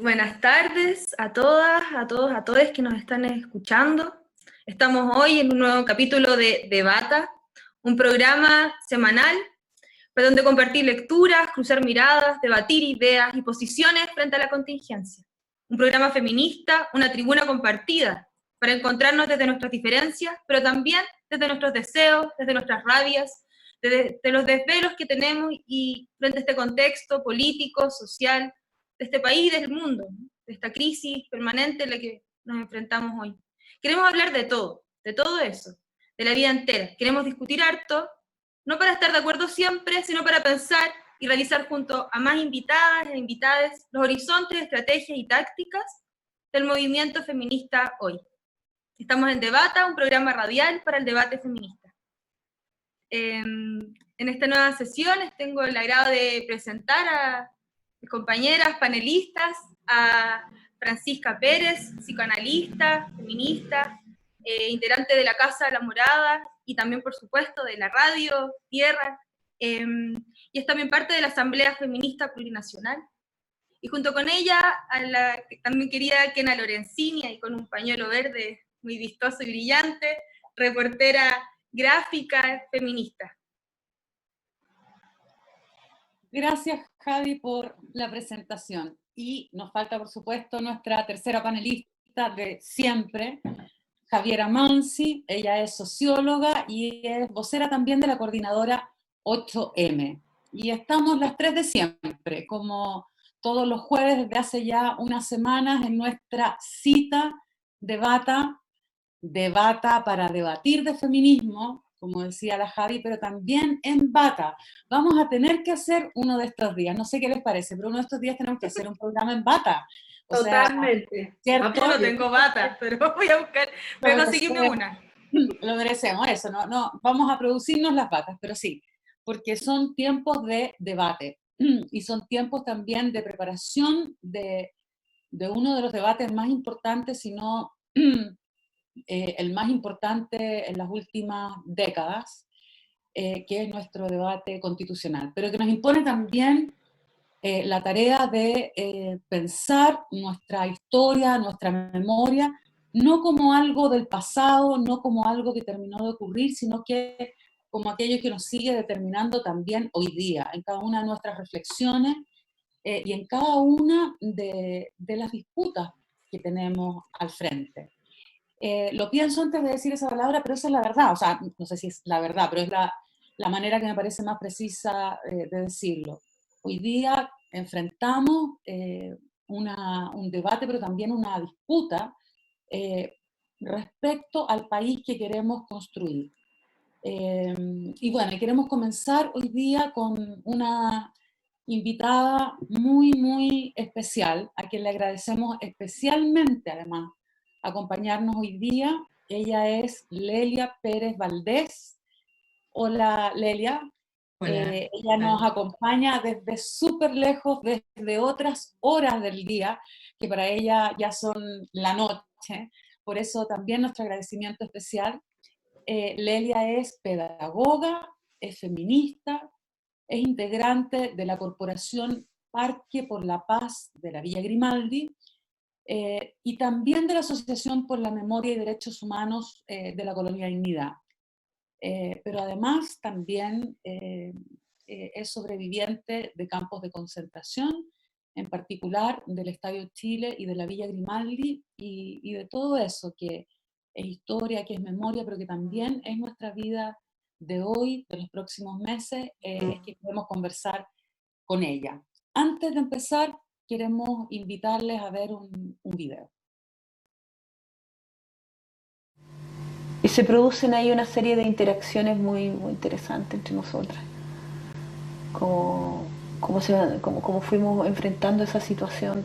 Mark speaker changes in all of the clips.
Speaker 1: Buenas tardes a todas, a todos, a todos que nos están escuchando. Estamos hoy en un nuevo capítulo de Debata, un programa semanal para donde compartir lecturas, cruzar miradas, debatir ideas y posiciones frente a la contingencia. Un programa feminista, una tribuna compartida para encontrarnos desde nuestras diferencias, pero también desde nuestros deseos, desde nuestras rabias, desde los desvelos que tenemos y frente a este contexto político, social, de este país y del mundo, ¿no? De esta crisis permanente en la que nos enfrentamos hoy. Queremos hablar de todo eso, de la vida entera. Queremos discutir harto, no para estar de acuerdo siempre, sino para pensar y realizar junto a más invitadas e invitados los horizontes, estrategias y tácticas del movimiento feminista hoy. Estamos en Debata, un programa radial para el debate feminista. En esta nueva sesión tengo el agrado de presentar a mis compañeras panelistas, a Francisca Pérez, psicoanalista, feminista, integrante de la Casa La Morada y también, por supuesto, de la radio Tierra, y es también parte de la Asamblea Feminista Plurinacional. Y junto con ella, a la también querida Kena Lorenzini, y con un pañuelo verde muy vistoso y brillante, reportera gráfica feminista.
Speaker 2: Gracias, Javi, por la presentación. Y nos falta, por supuesto, nuestra tercera panelista de siempre, Javiera Mansi. Ella es socióloga y es vocera también de la coordinadora 8M. Y estamos las tres de siempre, como todos los jueves desde hace ya unas semanas, en nuestra cita Debata para debatir de feminismo, como decía la Javi, pero también en bata. Vamos a tener que hacer uno de estos días, no sé qué les parece, pero uno de estos días tenemos que hacer un programa en bata.
Speaker 1: Totalmente.
Speaker 2: ¿Cierto?
Speaker 1: Yo no tengo bata, pero voy a conseguirme una.
Speaker 2: Lo merecemos, eso, no, vamos a producirnos las batas, pero sí, porque son tiempos de debate y son tiempos también de preparación de uno de los debates más importantes, si no el más importante en las últimas décadas, que es nuestro debate constitucional, pero que nos impone también la tarea de pensar nuestra historia, nuestra memoria, no como algo del pasado, no como algo que terminó de ocurrir, sino que como aquello que nos sigue determinando también hoy día, en cada una de nuestras reflexiones y en cada una de las disputas que tenemos al frente. Lo pienso antes de decir esa palabra, pero esa es la verdad, o sea, no sé si es la verdad, pero es la manera que me parece más precisa de decirlo. Hoy día enfrentamos un debate, pero también una disputa respecto al país que queremos construir. Y bueno, queremos comenzar hoy día con una invitada muy, muy especial, a quien le agradecemos especialmente, además, acompañarnos hoy día. Ella es Lelia Pérez Valdés. Hola, Lelia.
Speaker 3: Hola.
Speaker 2: Ella nos acompaña desde súper lejos, desde otras horas del día, que para ella ya son la noche. Por eso también nuestro agradecimiento especial. Lelia es pedagoga, es feminista, es integrante de la Corporación Parque por la Paz de la Villa Grimaldi y también de la Asociación por la Memoria y Derechos Humanos de la Colonia Dignidad. Pero además también es sobreviviente de campos de concentración, en particular del Estadio Chile y de la Villa Grimaldi, y de todo eso que es historia, que es memoria, pero que también es nuestra vida de hoy, de los próximos meses, que queremos conversar con ella. Antes de empezar, queremos invitarles a ver un video.
Speaker 4: Y se producen ahí una serie de interacciones muy, muy interesantes entre nosotras. Cómo fuimos enfrentando esa situación.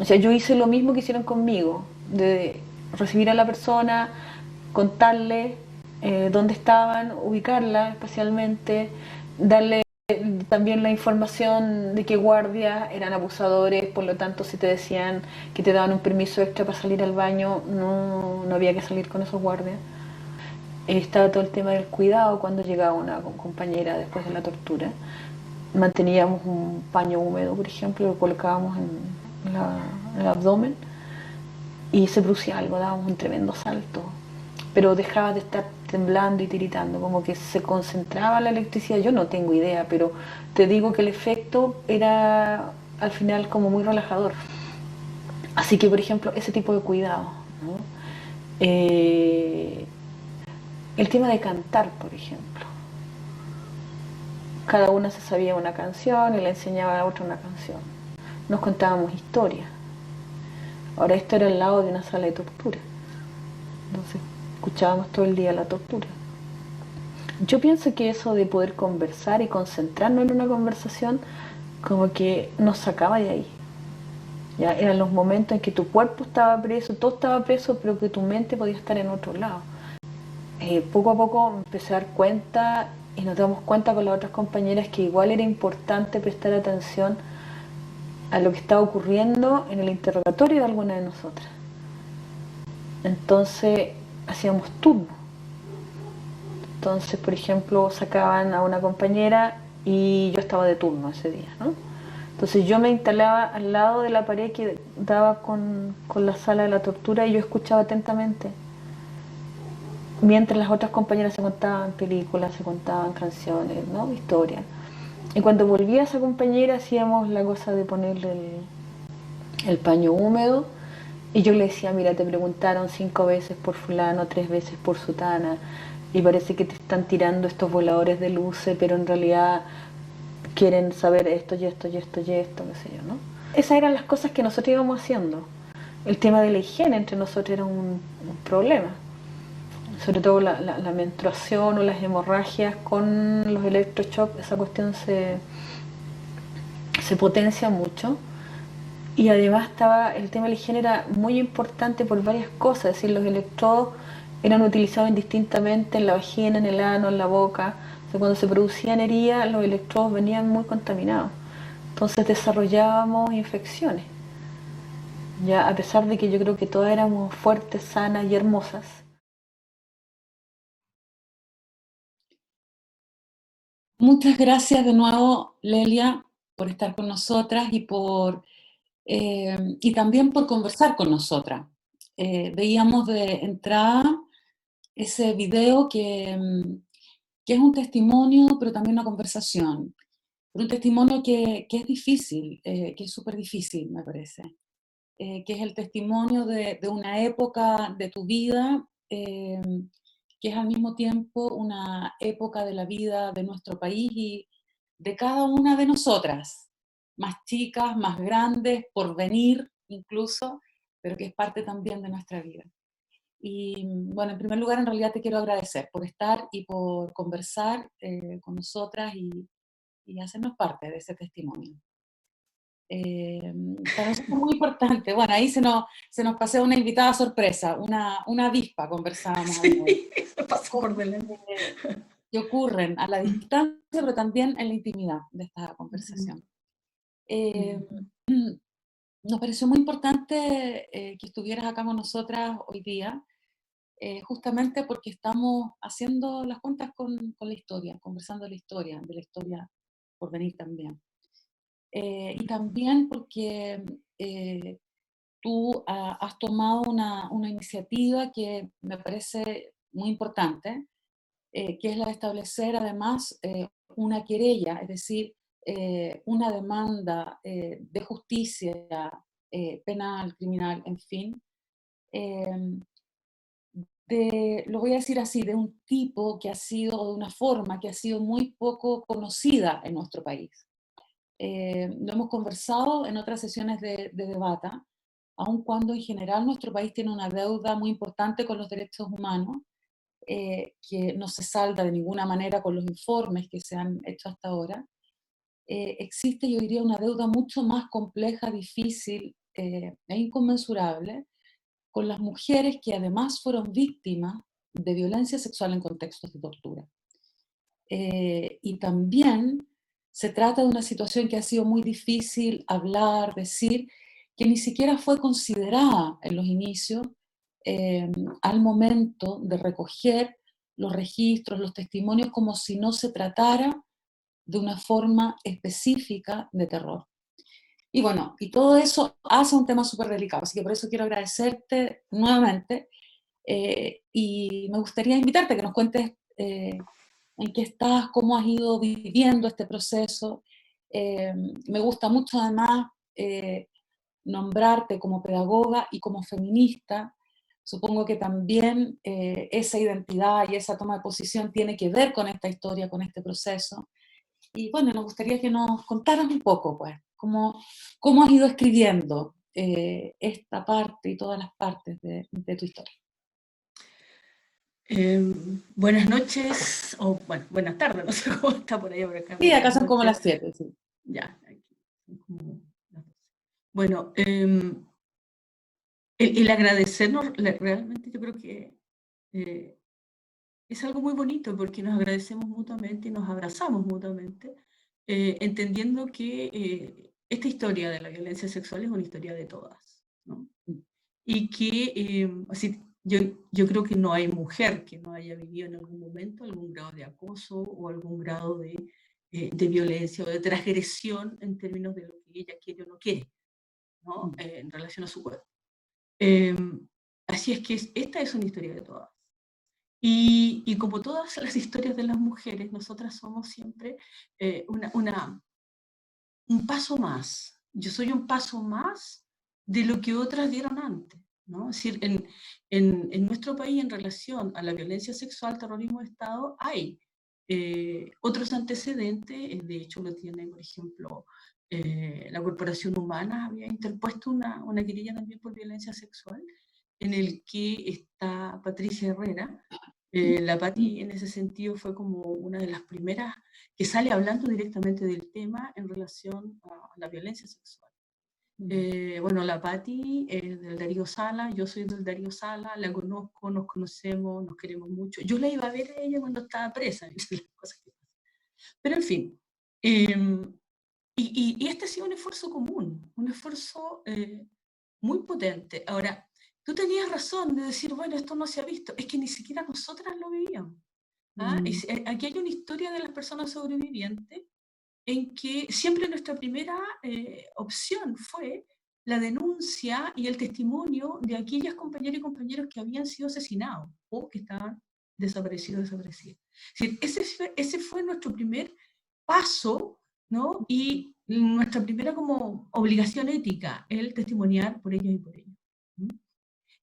Speaker 4: O sea, yo hice lo mismo que hicieron conmigo, de recibir a la persona, contarle dónde estaban, ubicarla espacialmente, darle también la información de que guardias eran abusadores, por lo tanto si te decían que te daban un permiso extra para salir al baño, no había que salir con esos guardias. Estaba todo el tema del cuidado cuando llegaba una compañera después de la tortura. Manteníamos un paño húmedo, por ejemplo, lo colocábamos en el abdomen, y se producía algo, dábamos un tremendo salto, pero dejaba de estar temblando y tiritando, como que se concentraba la electricidad. Yo no tengo idea, pero te digo que el efecto era al final como muy relajador. Así que, por ejemplo, ese tipo de cuidado, ¿no? Eh, el tema de cantar, por ejemplo. Cada una se sabía una canción y le enseñaba a la otra una canción. Nos contábamos historias. Ahora esto era al lado de una sala de tortura. Entonces escuchábamos todo el día la tortura. Yo pienso que eso de poder conversar y concentrarnos en una conversación como que nos sacaba de ahí. Ya eran los momentos en que tu cuerpo estaba preso, todo estaba preso, pero que tu mente podía estar en otro lado. Poco a poco empecé a dar cuenta y nos damos cuenta con las otras compañeras que igual era importante prestar atención a lo que estaba ocurriendo en el interrogatorio de alguna de nosotras. Entonces hacíamos turnos. Entonces, por ejemplo, sacaban a una compañera y yo estaba de turno ese día, ¿no? Entonces yo me instalaba al lado de la pared que daba con la sala de la tortura y yo escuchaba atentamente. Mientras las otras compañeras se contaban películas, se contaban canciones, ¿no? Historias. Y cuando volvía esa compañera hacíamos la cosa de ponerle el paño húmedo y yo le decía, mira, te preguntaron 5 veces por fulano, 3 veces por sutana y parece que te están tirando estos voladores de luces, pero en realidad quieren saber esto y esto y esto y esto, qué sé yo, ¿no? Esas eran las cosas que nosotros íbamos haciendo. El tema de la higiene entre nosotros era un problema. Sobre todo la menstruación o las hemorragias con los electroshocks, esa cuestión se potencia mucho. Y además estaba el tema de la higiene era muy importante por varias cosas, es decir, los electrodos eran utilizados indistintamente en la vagina, en el ano, en la boca. O sea, cuando se producían heridas, los electrodos venían muy contaminados. Entonces desarrollábamos infecciones. Ya a pesar de que yo creo que todas éramos fuertes, sanas y hermosas.
Speaker 2: Muchas gracias de nuevo, Lelia, por estar con nosotras y también por conversar con nosotras. Veíamos de entrada ese video que es un testimonio, pero también una conversación. Pero un testimonio que es difícil, que es súper difícil, me parece. Que es el testimonio de una época de tu vida, que es al mismo tiempo una época de la vida de nuestro país y de cada una de nosotras, más chicas, más grandes, por venir incluso, pero que es parte también de nuestra vida. Y bueno, en primer lugar, en realidad te quiero agradecer por estar y por conversar con nosotras y hacernos parte de ese testimonio. Para nosotros es muy importante. Bueno, ahí se nos pasó una invitada sorpresa, una avispa, conversábamos.
Speaker 1: Sí, se pasó por delante.
Speaker 2: Que ocurren a la distancia, pero también en la intimidad de esta conversación. Nos pareció muy importante que estuvieras acá con nosotras hoy día, justamente porque estamos haciendo las cuentas con la historia, conversando de la historia por venir también. Y también porque tú has tomado una iniciativa que me parece muy importante, que es la de establecer además una querella, es decir, una demanda de justicia penal, criminal, en fin, eh, lo voy a decir así, de un tipo que ha sido, o de una forma que ha sido muy poco conocida en nuestro país. Lo hemos conversado en otras sesiones de debata, aun cuando en general nuestro país tiene una deuda muy importante con los derechos humanos, que no se salda de ninguna manera con los informes que se han hecho hasta ahora. Existe, yo diría, una deuda mucho más compleja, difícil e inconmensurable con las mujeres que además fueron víctimas de violencia sexual en contextos de tortura. Y también se trata de una situación que ha sido muy difícil hablar, decir, que ni siquiera fue considerada en los inicios al momento de recoger los registros, los testimonios, como si no se tratara de una forma específica de terror. Y bueno, y todo eso hace un tema súper delicado, así que por eso quiero agradecerte nuevamente, y me gustaría invitarte a que nos cuentes en qué estás, cómo has ido viviendo este proceso. Me gusta mucho además nombrarte como pedagoga y como feminista. Supongo que también esa identidad y esa toma de posición tiene que ver con esta historia, con este proceso. Y bueno, nos gustaría que nos contaras un poco, pues, cómo has ido escribiendo esta parte y todas las partes de tu historia.
Speaker 3: Buenas noches, o bueno, buenas tardes, no sé cómo está por ahí, por acá.
Speaker 2: Sí, acá
Speaker 3: Buenas
Speaker 2: son como
Speaker 3: noches.
Speaker 2: las 7, sí.
Speaker 3: Ya, aquí son como las 12. Bueno, el agradecernos, realmente yo creo que eh, es algo muy bonito porque nos agradecemos mutuamente y nos abrazamos mutuamente, entendiendo que esta historia de la violencia sexual es una historia de todas, ¿no? Y que así, yo creo que no hay mujer que no haya vivido en algún momento algún grado de acoso o algún grado de violencia o de transgresión en términos de lo que ella quiere o no quiere, ¿no? En relación a su cuerpo. Eh, Así es que esta es una historia de todas. Y como todas las historias de las mujeres, nosotras somos siempre un paso más. Yo soy un paso más de lo que otras dieron antes, ¿no? Es decir, en nuestro país, en relación a la violencia sexual, terrorismo de Estado, hay otros antecedentes. De hecho lo tiene, por ejemplo, la Corporación Humana había interpuesto una querella también por violencia sexual, en el que está Patricia Herrera. La Pati en ese sentido fue como una de las primeras que sale hablando directamente del tema en relación a la violencia sexual. Bueno, la Pati es del Darío Sala, yo soy del Darío Sala, la conozco, nos conocemos, nos queremos mucho. Yo la iba a ver a ella cuando estaba presa, las cosas que pasan. Pero en fin, y este ha sido un esfuerzo común, un esfuerzo muy potente. Ahora, tú tenías razón de decir, bueno, esto no se ha visto, es que ni siquiera nosotras lo vivíamos. ¿Ah? Aquí hay una historia de las personas sobrevivientes en que siempre nuestra primera opción fue la denuncia y el testimonio de aquellas compañeras y compañeros que habían sido asesinados o que estaban desaparecidos, desaparecidas. Es decir, ese fue nuestro primer paso, ¿no? Y nuestra primera como obligación ética, el testimoniar por ellos y por ellos.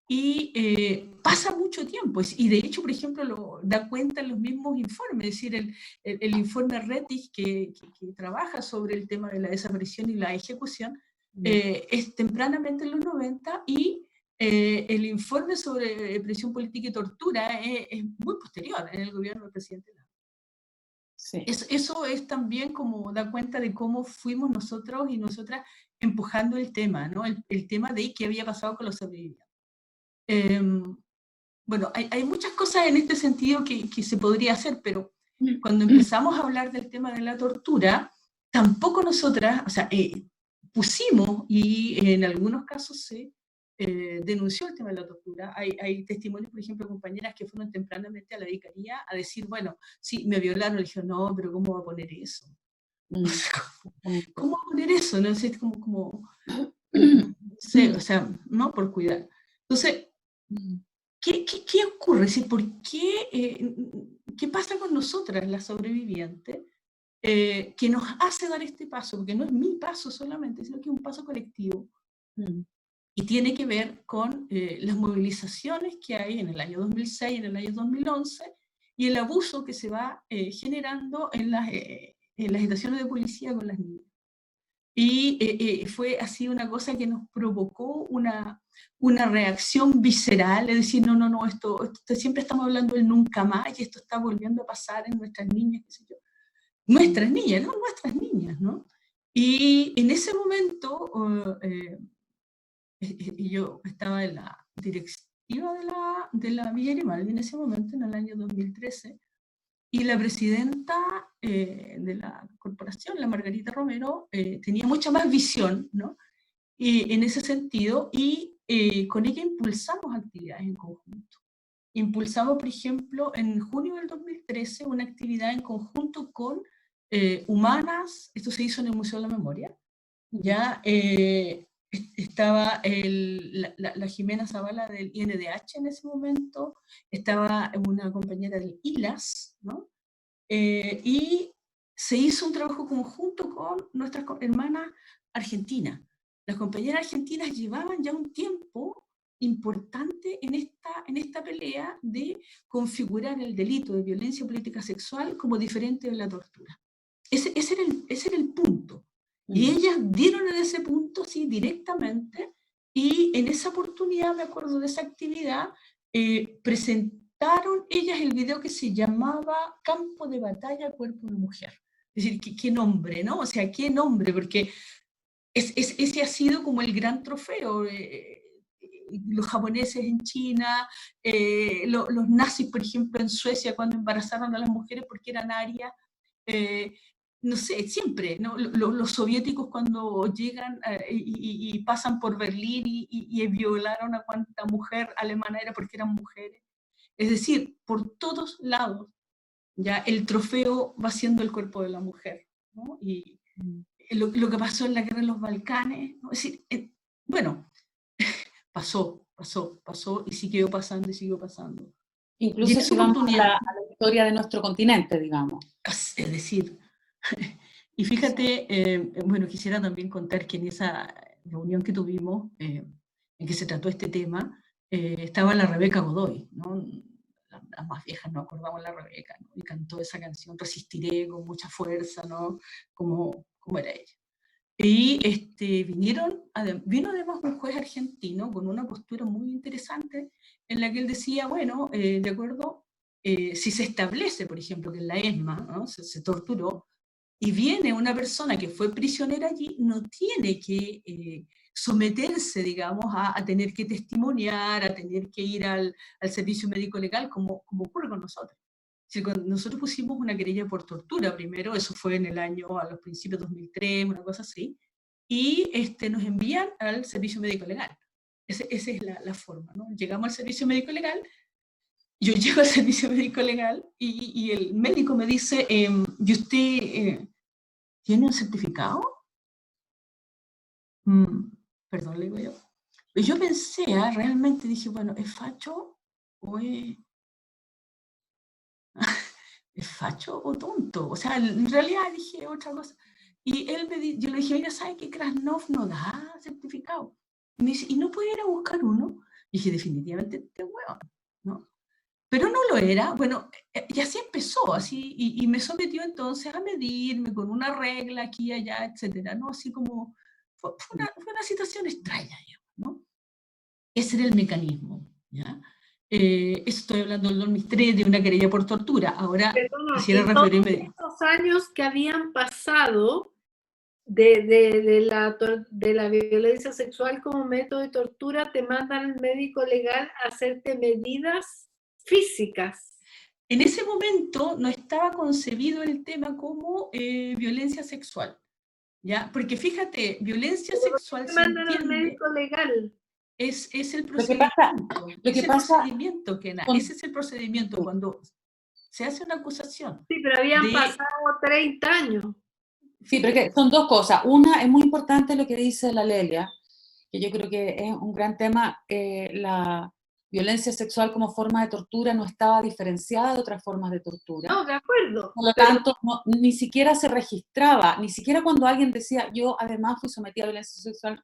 Speaker 3: Y pasa mucho tiempo, y de hecho, por ejemplo, lo da cuenta en los mismos informes, es decir, el informe RETIG que trabaja sobre el tema de la desaparición y la ejecución, es tempranamente en los 90, y el informe sobre prisión política y tortura es muy posterior, en el gobierno del presidente Lago.
Speaker 2: Sí.
Speaker 3: Eso es también como da cuenta de cómo fuimos nosotros y nosotras empujando el tema, ¿no? El tema de qué había pasado con los sobrevivientes. Bueno, hay muchas cosas en este sentido que se podría hacer, pero cuando empezamos a hablar del tema de la tortura, tampoco nosotras, o sea, pusimos, y en algunos casos se denunció el tema de la tortura. Hay testimonios, por ejemplo, de compañeras que fueron tempranamente a la vicaría a decir, bueno, sí, me violaron. Le dije, no, pero ¿cómo va a poner eso? ¿Cómo va a poner eso? No sé, como no sé, o sea, no por cuidar. Entonces, ¿qué ocurre? ¿Por qué pasa con nosotras, las sobrevivientes, que nos hace dar este paso? Porque no es mi paso solamente, sino que es un paso colectivo. Y tiene que ver con las movilizaciones que hay en el año 2006, en el año 2011, y el abuso que se va generando en las estaciones de policía con las niñas. Y fue así una cosa que nos provocó una reacción visceral, es decir, no, esto siempre estamos hablando del nunca más, y esto está volviendo a pasar en nuestras niñas, qué sé yo. Nuestras niñas, ¿no? Nuestras niñas, ¿no? Y en ese momento, yo estaba en la directiva de la Villa Grimaldi en ese momento, en el año 2013, y la presidenta de la corporación, la Margarita Romero, tenía mucha más visión, ¿no? En ese sentido, y con ella impulsamos actividades en conjunto. Impulsamos, por ejemplo, en junio del 2013, una actividad en conjunto con Humanas, esto se hizo en el Museo de la Memoria, ya estaba la Jimena Zavala del INDH en ese momento, estaba una compañera del ILAS, ¿no? Y se hizo un trabajo conjunto con nuestras hermanas argentinas. Las compañeras argentinas llevaban ya un tiempo importante en esta pelea de configurar el delito de violencia política sexual como diferente de la tortura. Ese era el punto. Y ellas dieron en ese punto, sí, directamente, y en esa oportunidad, me acuerdo de esa actividad, presentaron ellas el video que se llamaba Campo de Batalla, Cuerpo de Mujer. Es decir, ¿qué nombre, no? O sea, ¿qué nombre? Porque ese ha sido como el gran trofeo. Los japoneses en China, los nazis, por ejemplo, en Suecia, cuando embarazaron a las mujeres porque eran arias, no sé, siempre, ¿no? Los soviéticos cuando llegan y pasan por Berlín y violaron a cuanta mujer alemana era porque eran mujeres. Es decir, por todos lados, ya el trofeo va siendo el cuerpo de la mujer, ¿no? Y lo que pasó en la guerra de los Balcanes, ¿no? Es decir, bueno, pasó y siguió pasando y siguió pasando.
Speaker 2: Incluso si vamos a la historia de nuestro continente, digamos.
Speaker 3: Es decir, y fíjate, bueno, quisiera también contar que en esa reunión que tuvimos, en que se trató este tema, estaba la Rebeca Godoy, ¿no? Las más viejas nos acordamos de la Rebeca, ¿no? Y cantó esa canción, Resistiré, con mucha fuerza, ¿no? Como era ella. Y vino además un juez argentino con una postura muy interesante en la que él decía, bueno, de acuerdo, si se establece, por ejemplo, que en la ESMA, ¿no? se torturó, y viene una persona que fue prisionera allí, no tiene que someterse, digamos, a tener que testimoniar, a tener que ir al servicio médico legal, como ocurre con nosotros. Si nosotros pusimos una querella por tortura primero, eso fue en el año, a los principios de 2003, una cosa así, y nos envían al servicio médico legal. Esa es la forma, ¿no? Llegamos al servicio médico legal, yo llego al servicio médico legal y el médico me dice, ¿y usted tiene un certificado? Perdón, le digo yo. Pues yo pensé, realmente dije, bueno, ¿es facho o es facho o tonto? O sea, en realidad dije otra cosa. Y yo le dije, oiga, ¿sabe que Krasnov no da certificado? Y me dice, ¿y no puede ir a buscar uno? Y dije, definitivamente este hueón, ¿no? Pero no lo era. Bueno, y así empezó, así, y me sometió entonces a medirme con una regla aquí y allá, etcétera, ¿no? Así como, fue una situación extraña, ¿no? Ese era el mecanismo, ¿ya? Estoy hablando del 2003 de una querella por tortura. Ahora quisiera referirme...
Speaker 5: Estos años que habían pasado de la violencia sexual como método de tortura, te mandan al médico legal a hacerte medidas físicas.
Speaker 3: En ese momento no estaba concebido el tema como violencia sexual, ¿ya? Porque fíjate, violencia sexual
Speaker 5: te mandan al médico legal.
Speaker 3: Es el procedimiento. Ese es el procedimiento cuando se hace una acusación.
Speaker 5: Sí, pero habían pasado 30 años.
Speaker 2: Sí, pero que son dos cosas. Una, es muy importante lo que dice la Lelia, que yo creo que es un gran tema. La violencia sexual como forma de tortura no estaba diferenciada de otras formas de tortura.
Speaker 5: No, de acuerdo.
Speaker 2: Por lo tanto, ni siquiera se registraba, ni siquiera cuando alguien decía, yo además fui sometida a violencia sexual,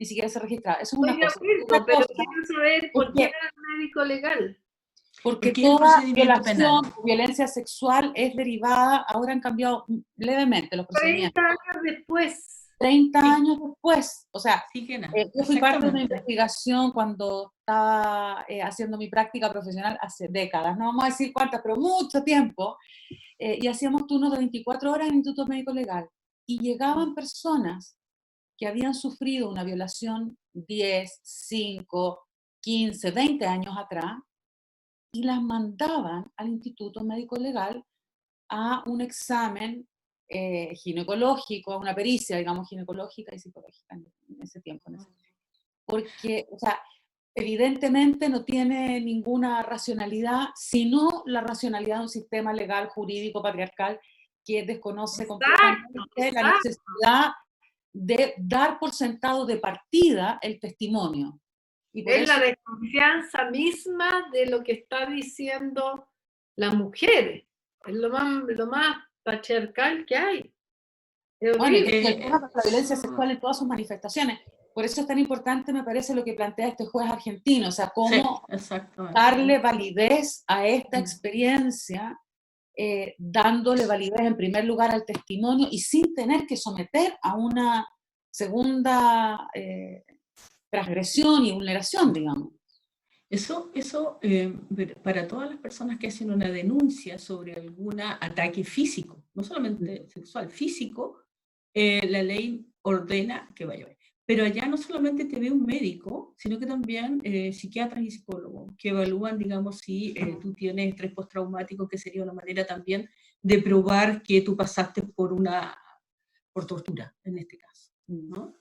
Speaker 2: ni siquiera se registraba. Eso es una cosa.
Speaker 5: Acuerdo, pero quiero saber por qué era el médico legal.
Speaker 2: Porque toda violación o violencia sexual es derivada, ahora han cambiado levemente los procedimientos.
Speaker 5: 30 años después.
Speaker 2: 30 años después. O sea, yo fui parte de una investigación cuando estaba haciendo mi práctica profesional hace décadas, no vamos a decir cuántas, pero mucho tiempo, y hacíamos turnos de 24 horas en el Instituto Médico Legal. Y llegaban personas que habían sufrido una violación 10, 5, 15, 20 años atrás, y las mandaban al Instituto Médico Legal a un examen ginecológico, a una pericia, digamos, ginecológica y psicológica en ese tiempo. Porque, o sea, evidentemente no tiene ninguna racionalidad, sino la racionalidad de un sistema legal, jurídico, patriarcal, que desconoce completamente la necesidad de dar por sentado de partida el testimonio. Y por
Speaker 5: Es
Speaker 2: eso,
Speaker 5: la desconfianza misma de lo que está diciendo la mujer. Es lo más patriarcal que hay. Es
Speaker 2: bueno, y
Speaker 5: horrible.
Speaker 2: el tema de la violencia sexual en todas sus manifestaciones. Por eso es tan importante, me parece, lo que plantea este juez argentino, o sea,
Speaker 3: Sí,
Speaker 2: cómo
Speaker 3: exactamente.
Speaker 2: darle validez a esta experiencia, dándole validez en primer lugar al testimonio y sin tener que someter a una segunda transgresión y vulneración, digamos.
Speaker 3: Eso para todas las personas que hacen una denuncia sobre algún ataque físico, no solamente sexual, físico, la ley ordena que vaya a ver. Pero allá no solamente te ve un médico, sino que también psiquiatras y psicólogos que evalúan, digamos, si tú tienes estrés postraumático, que sería una manera también de probar que tú pasaste por tortura, en este caso, ¿no?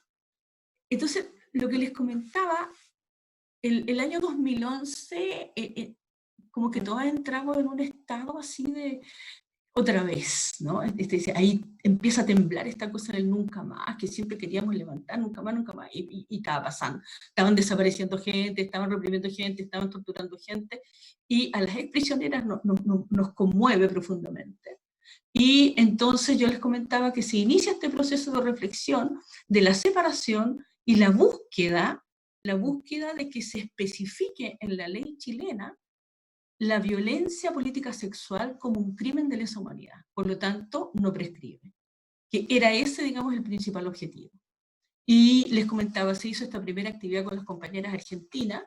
Speaker 3: Entonces, lo que les comentaba, el año 2011, como que todas entramos en un estado así de, otra vez, ¿no? Ahí empieza a temblar esta cosa del nunca más, que siempre queríamos levantar, nunca más, y estaba pasando. Estaban desapareciendo gente, estaban reprimiendo gente, estaban torturando gente, y a las exprisioneras nos conmueve profundamente. Y entonces yo les comentaba que se inicia este proceso de reflexión de la separación y la búsqueda de que se especifique en la ley chilena la violencia política sexual como un crimen de lesa humanidad, por lo tanto no prescribe, que era ese, digamos, el principal objetivo. Y les comentaba, se hizo esta primera actividad con las compañeras argentinas,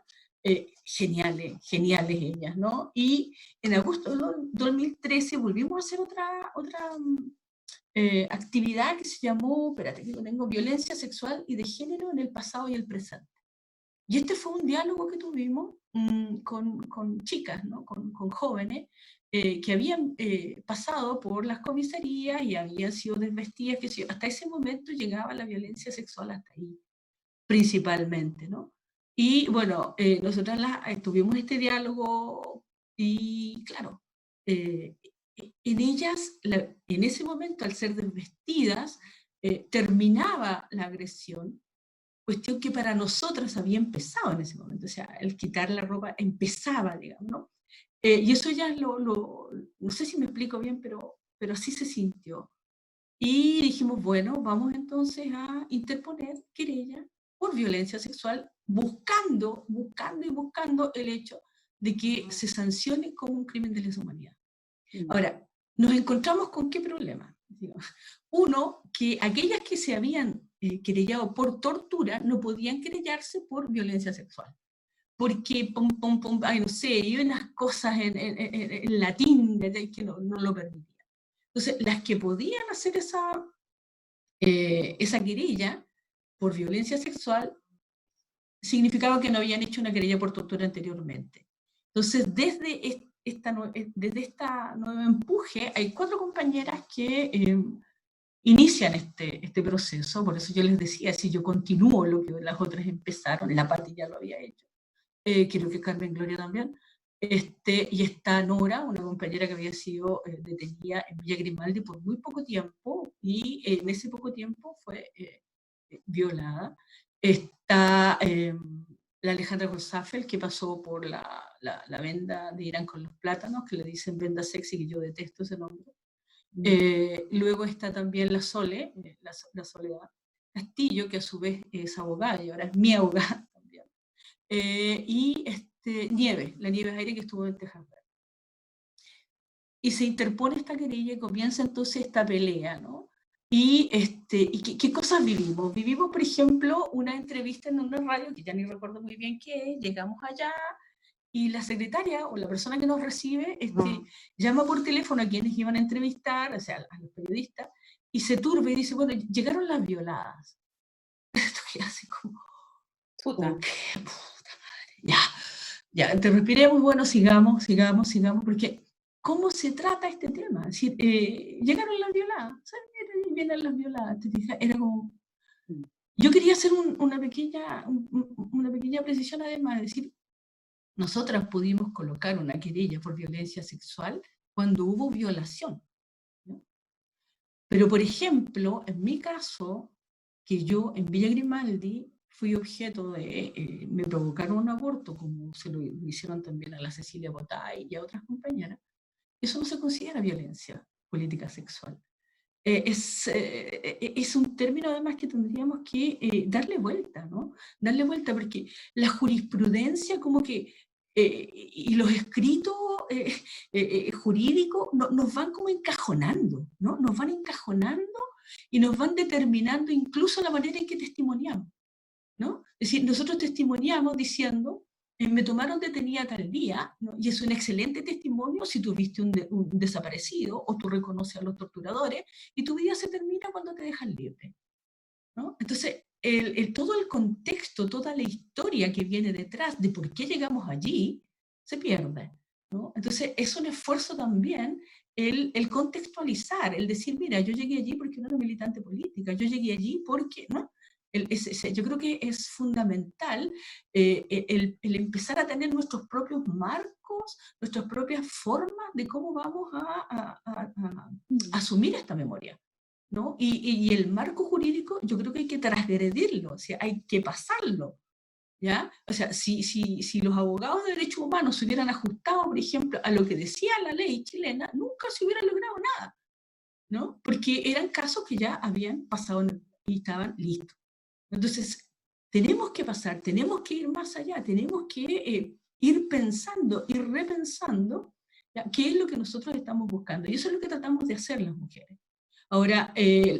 Speaker 3: geniales ellas, ¿no? Y en agosto de 2013 volvimos a hacer otra actividad que se llamó, espérate que tengo, violencia sexual y de género en el pasado y el presente. Y este fue un diálogo que tuvimos con chicas, ¿no? con jóvenes que habían pasado por las comisarías y habían sido desvestidas, que hasta ese momento llegaba la violencia sexual hasta ahí, principalmente, ¿no? Y bueno, nosotras tuvimos este diálogo y claro, en ellas, en ese momento, al ser desvestidas, terminaba la agresión, cuestión que para nosotras había empezado en ese momento, o sea, el quitar la ropa empezaba, digamos, ¿no? Y eso ya no sé si me explico bien, pero así se sintió. Y dijimos, bueno, vamos entonces a interponer querella por violencia sexual, buscando el hecho de que se sancione como un crimen de lesa humanidad. Ahora, nos encontramos con qué problema. Uno, que aquellas que se habían querellado por tortura no podían querellarse por violencia sexual. Porque, no sé, hay unas cosas en latín que no lo permitían. Entonces, las que podían hacer esa querella por violencia sexual significaba que no habían hecho una querella por tortura anteriormente. Entonces, desde este nuevo empuje, hay 4 compañeras que inician este proceso, por eso yo les decía, si yo continúo lo que las otras empezaron, la Pati ya lo había hecho, creo que Carmen Gloria también, y está Nora, una compañera que había sido detenida en Villa Grimaldi por muy poco tiempo, y en ese poco tiempo fue violada. Está la Alejandra González, que pasó por la venda de Irán con los plátanos, que le dicen venda sexy, que yo detesto ese nombre. Luego está también la Sole, la Soledad Castillo, que a su vez es abogada, y ahora es mi abogada también. Y Nieves, la Nieves Aire, que estuvo en Texas. Y se interpone esta querella y comienza entonces esta pelea, ¿no? Y ¿qué cosas vivimos? Vivimos, por ejemplo, una entrevista en una radio, que ya ni recuerdo muy bien qué es, llegamos allá, y la secretaria o la persona que nos recibe llama por teléfono a quienes iban a entrevistar, o sea, a los periodistas, y se turba y dice, bueno, llegaron las violadas. Estoy así como,
Speaker 2: Puta.
Speaker 3: Okay, puta madre. Ya, te respiremos, bueno, sigamos, porque ¿cómo se trata este tema? Es decir, llegaron las violadas, ¿sabes? Vienen las violadas, te fijas, era como... Yo quería hacer una pequeña precisión además, es decir, nosotras pudimos colocar una querella por violencia sexual cuando hubo violación, ¿no? Pero, por ejemplo, en mi caso, que yo en Villa Grimaldi fui objeto de, me provocaron un aborto, como se lo hicieron también a la Cecilia Botay y a otras compañeras, eso no se considera violencia política sexual. Es un término además que tendríamos que darle vuelta, ¿no? Darle vuelta porque la jurisprudencia como que y los escritos jurídicos nos van como encajonando, ¿no? Nos van encajonando y nos van determinando incluso la manera en que testimoniamos, ¿no? Es decir, nosotros testimoniamos diciendo, me tomaron detenida tal día, ¿no? Y es un excelente testimonio si tuviste un desaparecido o tú reconoces a los torturadores y tu vida se termina cuando te dejan libre, ¿no? Entonces, todo el contexto, toda la historia que viene detrás de por qué llegamos allí, se pierde, ¿no? Entonces, es un esfuerzo también el contextualizar, el decir, mira, yo llegué allí porque no era militante política, yo llegué allí porque, ¿no? Yo creo que es fundamental el empezar a tener nuestros propios marcos, nuestras propias formas de cómo vamos a asumir esta memoria, ¿no? Y el marco jurídico yo creo que hay que transgredirlo, o sea, hay que pasarlo, ¿ya? O sea, si los abogados de derechos humanos se hubieran ajustado, por ejemplo, a lo que decía la ley chilena, nunca se hubiera logrado nada, ¿no? Porque eran casos que ya habían pasado y estaban listos. Entonces, tenemos que pasar, tenemos que ir más allá, tenemos que ir pensando, ir repensando, ¿ya? ¿Qué es lo que nosotros estamos buscando? Y eso es lo que tratamos de hacer las mujeres. Ahora,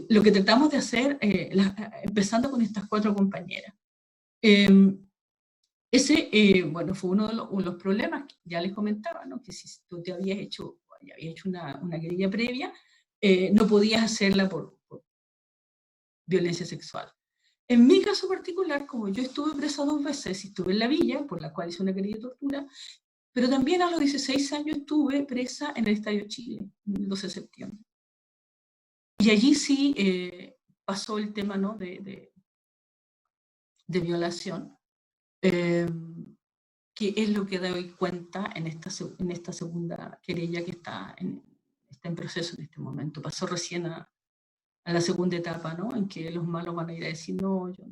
Speaker 3: lo que tratamos de hacer, empezando con estas 4 compañeras, bueno, fue uno de los problemas que ya les comentaba, ¿no? Que si tú te habías hecho una querella previa, no podías hacerla por violencia sexual. En mi caso particular, como yo estuve presa 2 veces, estuve en la villa, por la cual hice una querella de tortura, pero también a los 16 años estuve presa en el Estadio Chile, el 12 de septiembre. Y allí sí pasó el tema, ¿no? de violación, que es lo que doy cuenta en esta segunda querella que está en proceso en este momento. Pasó recién a la segunda etapa, ¿no? En que los malos van a ir a decir, no, yo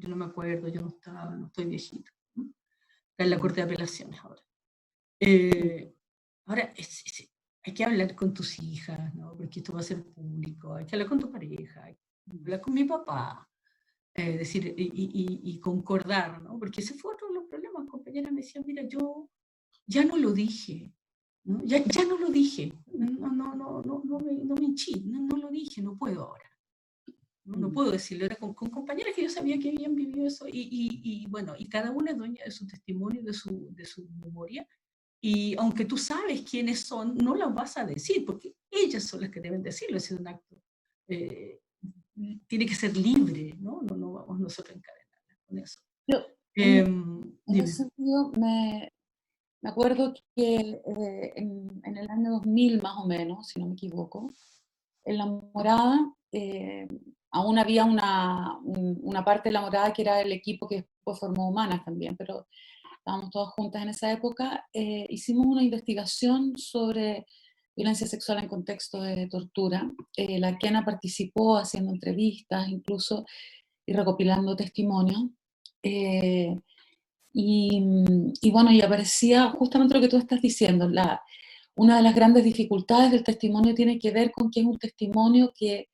Speaker 3: no me acuerdo, yo no estaba, no estoy viejito, ¿no? Está en la Corte de Apelaciones ahora. Ahora, hay que hablar con tus hijas, ¿no? Porque esto va a ser público, hay que hablar con tu pareja, hay que hablar con mi papá, decir, y concordar, ¿no? Porque ese fue otro de los problemas. Compañeras me decían, mira, yo ya no lo dije, ¿no? Ya no lo dije, no me hinchí, no lo dije, no puedo ahora. No puedo decirlo, era con compañeras que yo sabía que habían vivido eso y bueno, y cada una es dueña de su testimonio, de su memoria, y aunque tú sabes quiénes son, no las vas a decir, porque ellas son las que deben decirlo, es un acto, tiene que ser libre, ¿no? No vamos nosotros a encadenarlas con eso.
Speaker 2: Yo, en ese sentido, me acuerdo que en el año 2000 más o menos, si no me equivoco, en La Morada, aún había una parte de La Morada que era el equipo que después formó Humanas también, pero estábamos todas juntas en esa época, hicimos una investigación sobre violencia sexual en contexto de tortura. La Kena participó haciendo entrevistas incluso y recopilando testimonios. Y bueno, y aparecía justamente lo que tú estás diciendo. Una de las grandes dificultades del testimonio tiene que ver con que es un testimonio que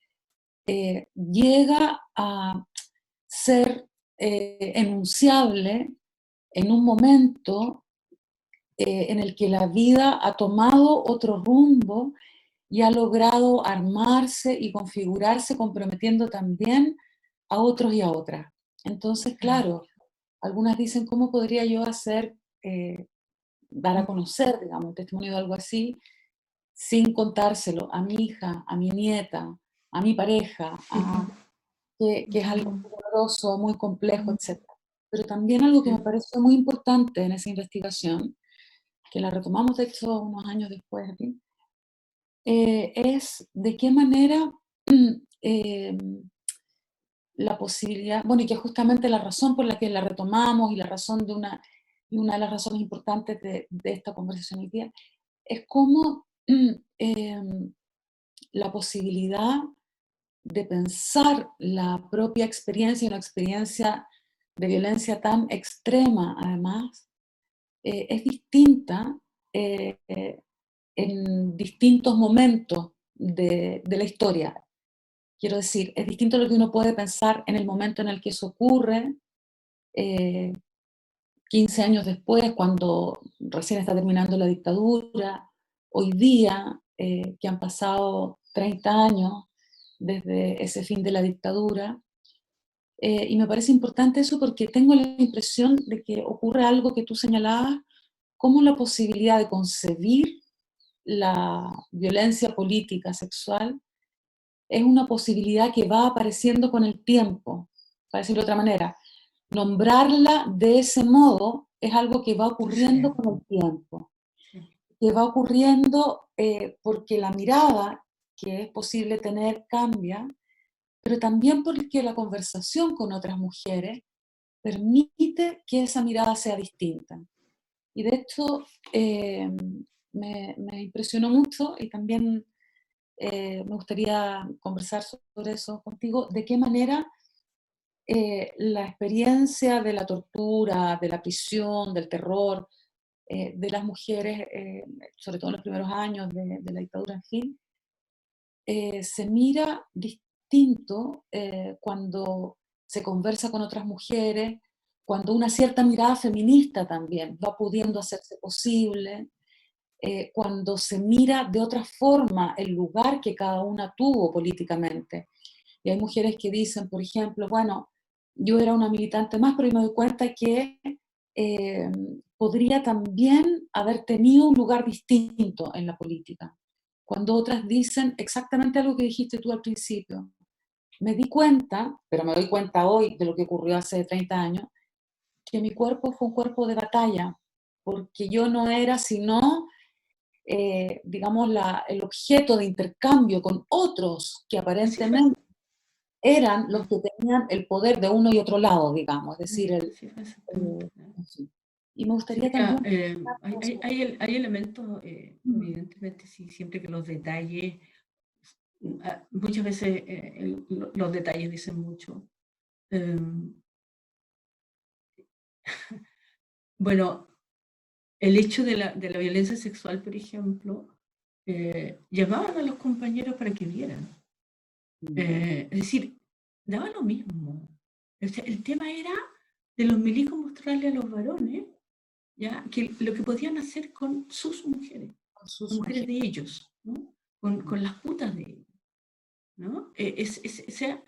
Speaker 2: llega a ser enunciable en un momento en el que la vida ha tomado otro rumbo y ha logrado armarse y configurarse, comprometiendo también a otros y a otras. Entonces, claro, algunas dicen, ¿cómo podría yo dar a conocer, digamos, un testimonio de algo así, sin contárselo a mi hija, a mi nieta, a mi pareja, que es algo muy doloroso, muy complejo, etc. Pero también algo que me pareció muy importante en esa investigación, que la retomamos de hecho unos años después, es de qué manera la posibilidad, bueno, y que justamente la razón por la que la retomamos y la razón y una de las razones importantes de esta conversación hoy día, es cómo la posibilidad de pensar la propia experiencia, una experiencia de violencia tan extrema, además, es distinta en distintos momentos de la historia. Quiero decir, es distinto lo que uno puede pensar en el momento en el que eso ocurre, 15 años después, cuando recién está terminando la dictadura, hoy día, que han pasado 30 años desde ese fin de la dictadura. Y me parece importante eso porque tengo la impresión de que ocurre algo que tú señalabas, como la posibilidad de concebir la violencia política sexual es una posibilidad que va apareciendo con el tiempo, para decirlo de otra manera. Nombrarla de ese modo es algo que va ocurriendo
Speaker 3: Sí.
Speaker 2: con el tiempo,
Speaker 3: Sí.
Speaker 2: que va ocurriendo porque la mirada que es posible tener cambia, pero también porque la conversación con otras mujeres permite que esa mirada sea distinta. Y de hecho me impresionó mucho y también me gustaría conversar sobre eso contigo, de qué manera la experiencia de la tortura, de la prisión, del terror, de las mujeres, sobre todo en los primeros años de la dictadura en fin, se mira distinto cuando se conversa con otras mujeres, cuando una cierta mirada feminista también va pudiendo hacerse posible, cuando se mira de otra forma el lugar que cada una tuvo políticamente. Y hay mujeres que dicen, por ejemplo, bueno, yo era una militante más, pero me doy cuenta que podría también haber tenido un lugar distinto en la política. Cuando otras dicen exactamente algo que dijiste tú al principio. Me di cuenta, pero me doy cuenta hoy de lo que ocurrió hace 30 años, que mi cuerpo fue un cuerpo de batalla, porque yo no era sino, digamos, el objeto de intercambio con otros que aparentemente eran los que tenían el poder de uno y otro lado, digamos, es decir,
Speaker 3: Sí, fue exactamente.
Speaker 2: sí. Y me
Speaker 3: Sí,
Speaker 2: gustaría
Speaker 3: mira,
Speaker 2: también...
Speaker 3: hay elementos, evidentemente, sí, siempre que los detalles, muchas veces los detalles dicen mucho. Bueno, el hecho de la violencia sexual, por ejemplo, llamaban a los compañeros para que vieran. Es decir, daba lo mismo. O sea, el tema era de los milicos mostrarle a los varones, ¿ya?, que lo que podían hacer con sus mujeres, con mujeres de ellos, ¿no?, con las putas de ellos, ¿no? O sea,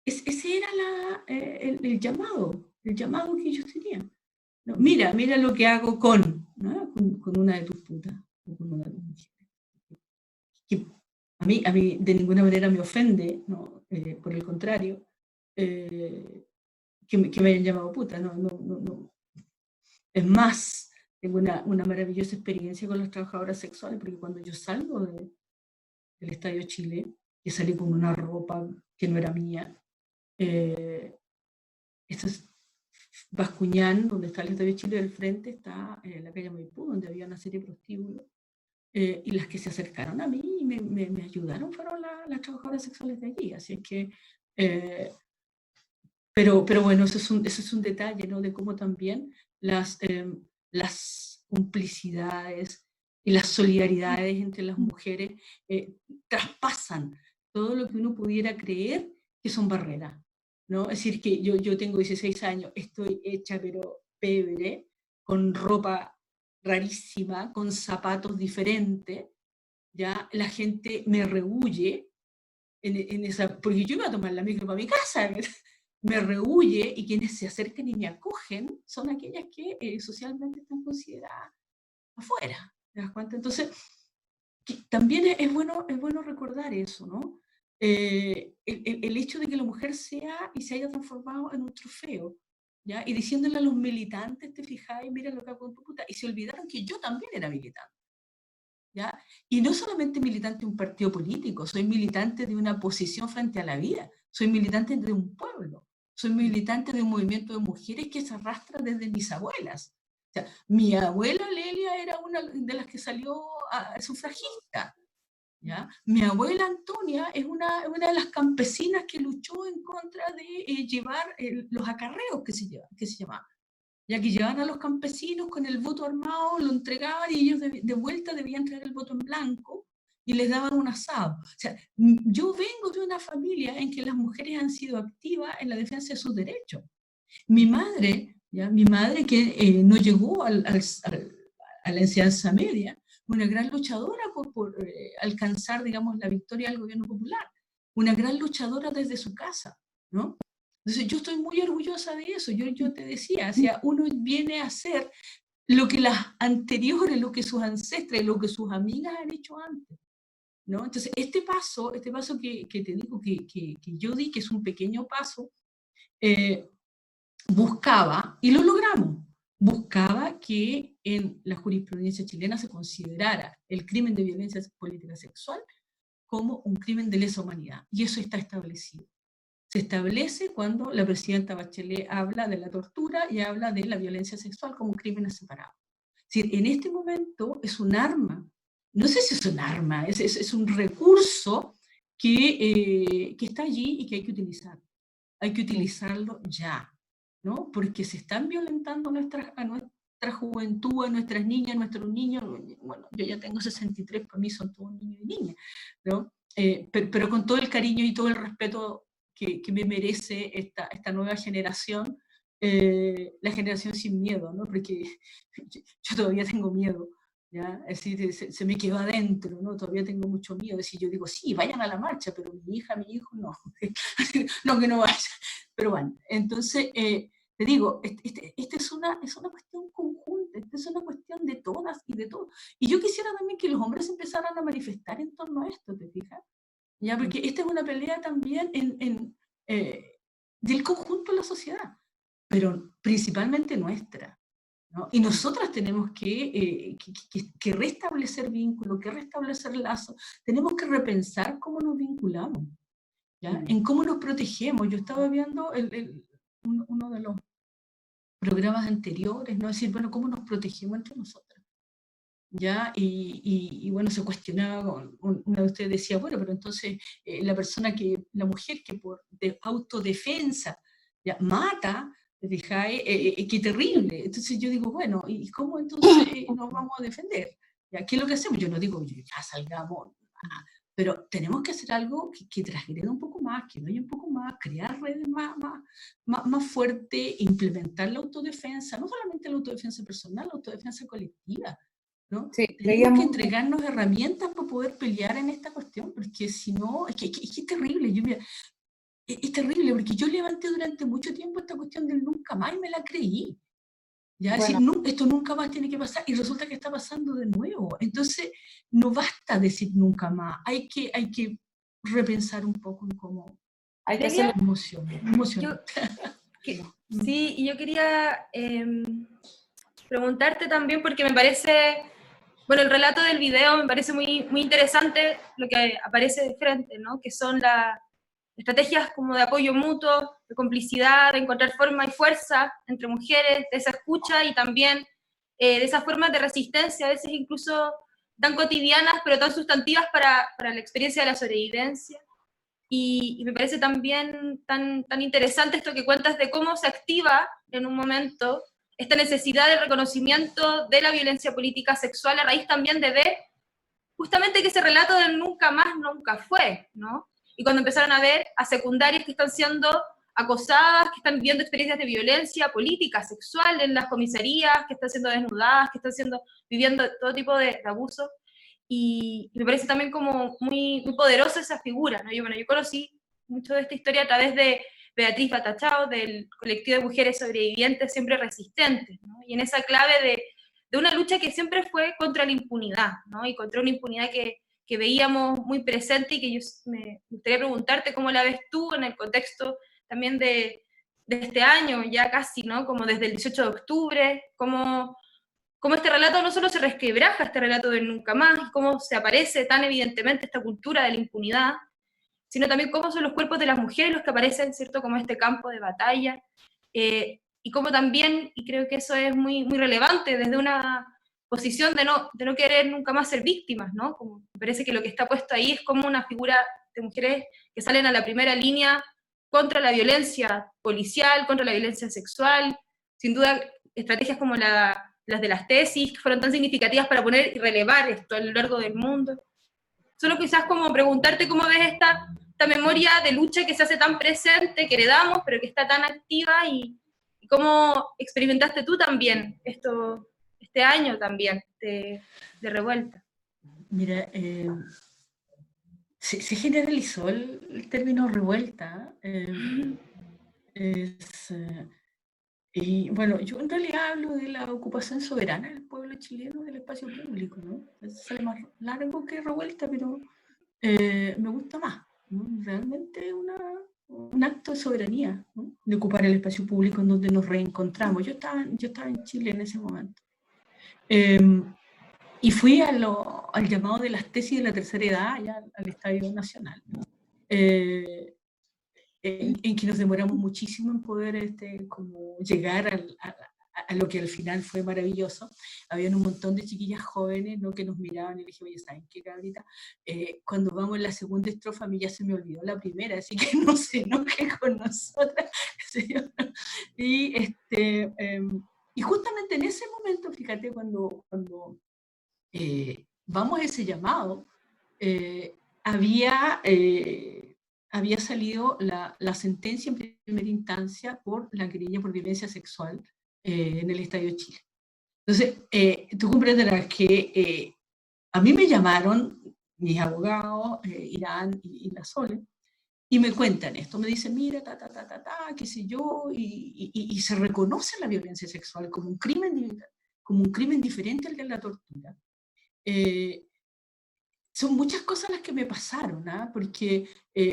Speaker 3: ese era el llamado que ellos tenían. No, mira lo que hago ¿no?, con una de tus putas, o con una de tus mujeres. Que a mí de ninguna manera me ofende, ¿no? Por el contrario, que me hayan llamado puta, no. Es más, tengo una maravillosa experiencia con las trabajadoras sexuales, porque cuando yo salgo del Estadio Chile, que salí con una ropa que no era mía, esto es Bascuñán, donde está el Estadio Chile, del frente está la calle Maipú, donde había una serie de prostíbulos, y las que se acercaron a mí y me ayudaron fueron las trabajadoras sexuales de allí, así es que... Pero bueno, ese es un detalle, ¿no?, de cómo también las complicidades y las solidaridades entre las mujeres traspasan todo lo que uno pudiera creer que son barreras, ¿no? Es decir, que yo tengo 16 años, estoy hecha pero pebre, con ropa rarísima, con zapatos diferentes, ya la gente me rehuye en esa, porque yo iba a tomar la micro para mi casa, me rehuye, y quienes se acercan y me acogen son aquellas que socialmente están consideradas afuera, ¿te das cuenta? Entonces, también es bueno recordar eso, ¿no? El hecho de que la mujer sea y se haya transformado en un trofeo, ¿ya? Y diciéndole a los militantes, te fijáis, mira lo que hago con tu puta, y se olvidaron que yo también era militante, ¿ya? Y no solamente militante de un partido político, soy militante de una posición frente a la vida, soy militante de un pueblo, soy militante de un movimiento de mujeres que se arrastra desde mis abuelas. O sea, mi abuela Lelia era una de las que salió sufragista, ¿ya? Mi abuela Antonia es una de las campesinas que luchó en contra de llevar los acarreos que se llamaban. Ya que llevaban a los campesinos con el voto armado, lo entregaban y ellos de vuelta debían traer el voto en blanco y les daban un asado. O sea, yo vengo de una familia en que las mujeres han sido activas en la defensa de sus derechos. Mi madre que no llegó a la enseñanza media, una gran luchadora por alcanzar, digamos, la victoria del gobierno popular, una gran luchadora desde su casa, ¿no? Entonces yo estoy muy orgullosa de eso. Yo te decía, o sea, uno viene a hacer lo que las anteriores, lo que sus ancestras, lo que sus amigas han hecho antes, ¿no? Entonces este paso que te digo que yo di, que es un pequeño paso, buscaba, y lo logramos, buscaba que en la jurisprudencia chilena se considerara el crimen de violencia política sexual como un crimen de lesa humanidad, y eso está establecido. Se establece cuando la presidenta Bachelet habla de la tortura y habla de la violencia sexual como crímenes separados. Es decir, en este momento es un arma, no sé si es un arma, es un recurso que está allí y que hay que utilizar. Hay que utilizarlo ya, ¿no? Porque se están violentando a nuestra juventud, a nuestras niñas, a nuestros niños. Bueno, yo ya tengo 63, para mí son todos niños y niñas, ¿no? Pero con todo el cariño y todo el respeto que me merece esta nueva generación, la generación sin miedo, ¿no? Porque yo todavía tengo miedo, ¿ya? Es decir, se me quedó adentro, ¿no? Todavía tengo mucho miedo. Es decir, yo digo, sí, vayan a la marcha, pero mi hija, mi hijo, no. No, que no vaya. Pero bueno, entonces, te digo, esta es una cuestión conjunta, esta es una cuestión de todas y de todos. Y yo quisiera también que los hombres empezaran a manifestar en torno a esto, ¿te fijas? ¿Ya? Porque esta es una pelea también del conjunto de la sociedad, pero principalmente nuestra, ¿no? Y nosotras tenemos que restablecer vínculos, que restablecer lazos, tenemos que repensar cómo nos vinculamos, ¿ya? En cómo nos protegemos. Yo estaba viendo uno de los programas anteriores, ¿no? Es decir, bueno, cómo nos protegemos entre nosotras, ¿ya? Y bueno, se cuestionaba, una de ustedes decía, bueno, pero entonces la mujer que por autodefensa ya mata, qué terrible. Entonces yo digo, bueno, ¿y cómo entonces nos vamos a defender? ¿Ya? ¿Qué es lo que hacemos? Yo no digo, ya salgamos, pero tenemos que hacer algo que transgreda un poco más, que vaya un poco más, crear redes más fuertes, implementar la autodefensa, no solamente la autodefensa personal, la autodefensa colectiva, ¿no?
Speaker 2: Sí,
Speaker 3: tenemos que entregarnos herramientas para poder pelear en esta cuestión, porque si no, es que es terrible. Es terrible, porque yo levanté durante mucho tiempo esta cuestión del nunca más y me la creí. ¿Ya? Bueno. Decir, esto nunca más tiene que pasar, y resulta que está pasando de nuevo. Entonces, no basta decir nunca más, hay que repensar un poco en cómo
Speaker 2: hay que hacer
Speaker 3: emoción.
Speaker 1: Sí, y yo quería preguntarte también, porque me parece, bueno, el relato del video me parece muy, muy interesante lo que aparece de frente, ¿no? Que son las estrategias como de apoyo mutuo, de complicidad, de encontrar forma y fuerza entre mujeres, de esa escucha y también de esas formas de resistencia, a veces incluso tan cotidianas, pero tan sustantivas para la experiencia de la sobrevivencia. Y me parece también tan interesante esto que cuentas de cómo se activa en un momento esta necesidad de reconocimiento de la violencia política sexual a raíz también de ver justamente que ese relato del nunca más nunca fue, ¿no? Y cuando empezaron a ver a secundarias que están siendo acosadas, que están viviendo experiencias de violencia política, sexual en las comisarías, que están siendo desnudadas, que están viviendo todo tipo de abusos. Y me parece también como muy, muy poderosa esa figura, ¿no? Yo conocí mucho de esta historia a través de Beatriz Batachao, del colectivo de mujeres sobrevivientes siempre resistentes, ¿no? Y en esa clave de una lucha que siempre fue contra la impunidad, ¿no? Y contra una impunidad que veíamos muy presente, y que yo me gustaría preguntarte cómo la ves tú en el contexto también de este año, ya casi, ¿no? Como desde el 18 de octubre, cómo este relato no solo se resquebraja, este relato del nunca más, y cómo se aparece tan evidentemente esta cultura de la impunidad, sino también cómo son los cuerpos de las mujeres los que aparecen, ¿cierto?, como este campo de batalla, y cómo también, y creo que eso es muy, muy relevante, desde una posición de no querer nunca más ser víctimas, ¿no? Como, me parece que lo que está puesto ahí es como una figura de mujeres que salen a la primera línea contra la violencia policial, contra la violencia sexual, sin duda estrategias como las de las tesis, que fueron tan significativas para poner y relevar esto a lo largo del mundo. Solo quizás como preguntarte cómo ves esta memoria de lucha que se hace tan presente, que heredamos, pero que está tan activa, y cómo experimentaste tú también esto, este año también de revuelta.
Speaker 3: Mira, se generalizó el término revuelta. Y bueno, yo en realidad hablo de la ocupación soberana del pueblo chileno del espacio público, ¿no? Es más largo que revuelta, pero me gusta más, ¿no? Realmente un acto de soberanía, ¿no? De ocupar el espacio público en donde nos reencontramos. Yo estaba en Chile en ese momento. Y fui al llamado de las tesis de la tercera edad, allá al Estadio Nacional, en que nos demoramos muchísimo en poder como llegar a lo que al final fue maravilloso. Habían un montón de chiquillas jóvenes, ¿no?, que nos miraban, y le dije, oye, ¿saben qué, cabrita? Cuando vamos en la segunda estrofa, a mí ya se me olvidó la primera, así que no se enoje con nosotras. Y justamente en ese momento, fíjate, cuando vamos a ese llamado, había salido la sentencia en primera instancia por la querella por violencia sexual en el Estadio Chile. Entonces, tú comprenderás que a mí me llamaron mis abogados, Irán y la Sole, y me cuentan esto, me dicen, mira, qué sé yo, y se reconoce la violencia sexual como un crimen diferente al de la tortura. Son muchas cosas las que me pasaron, ¿eh? Porque,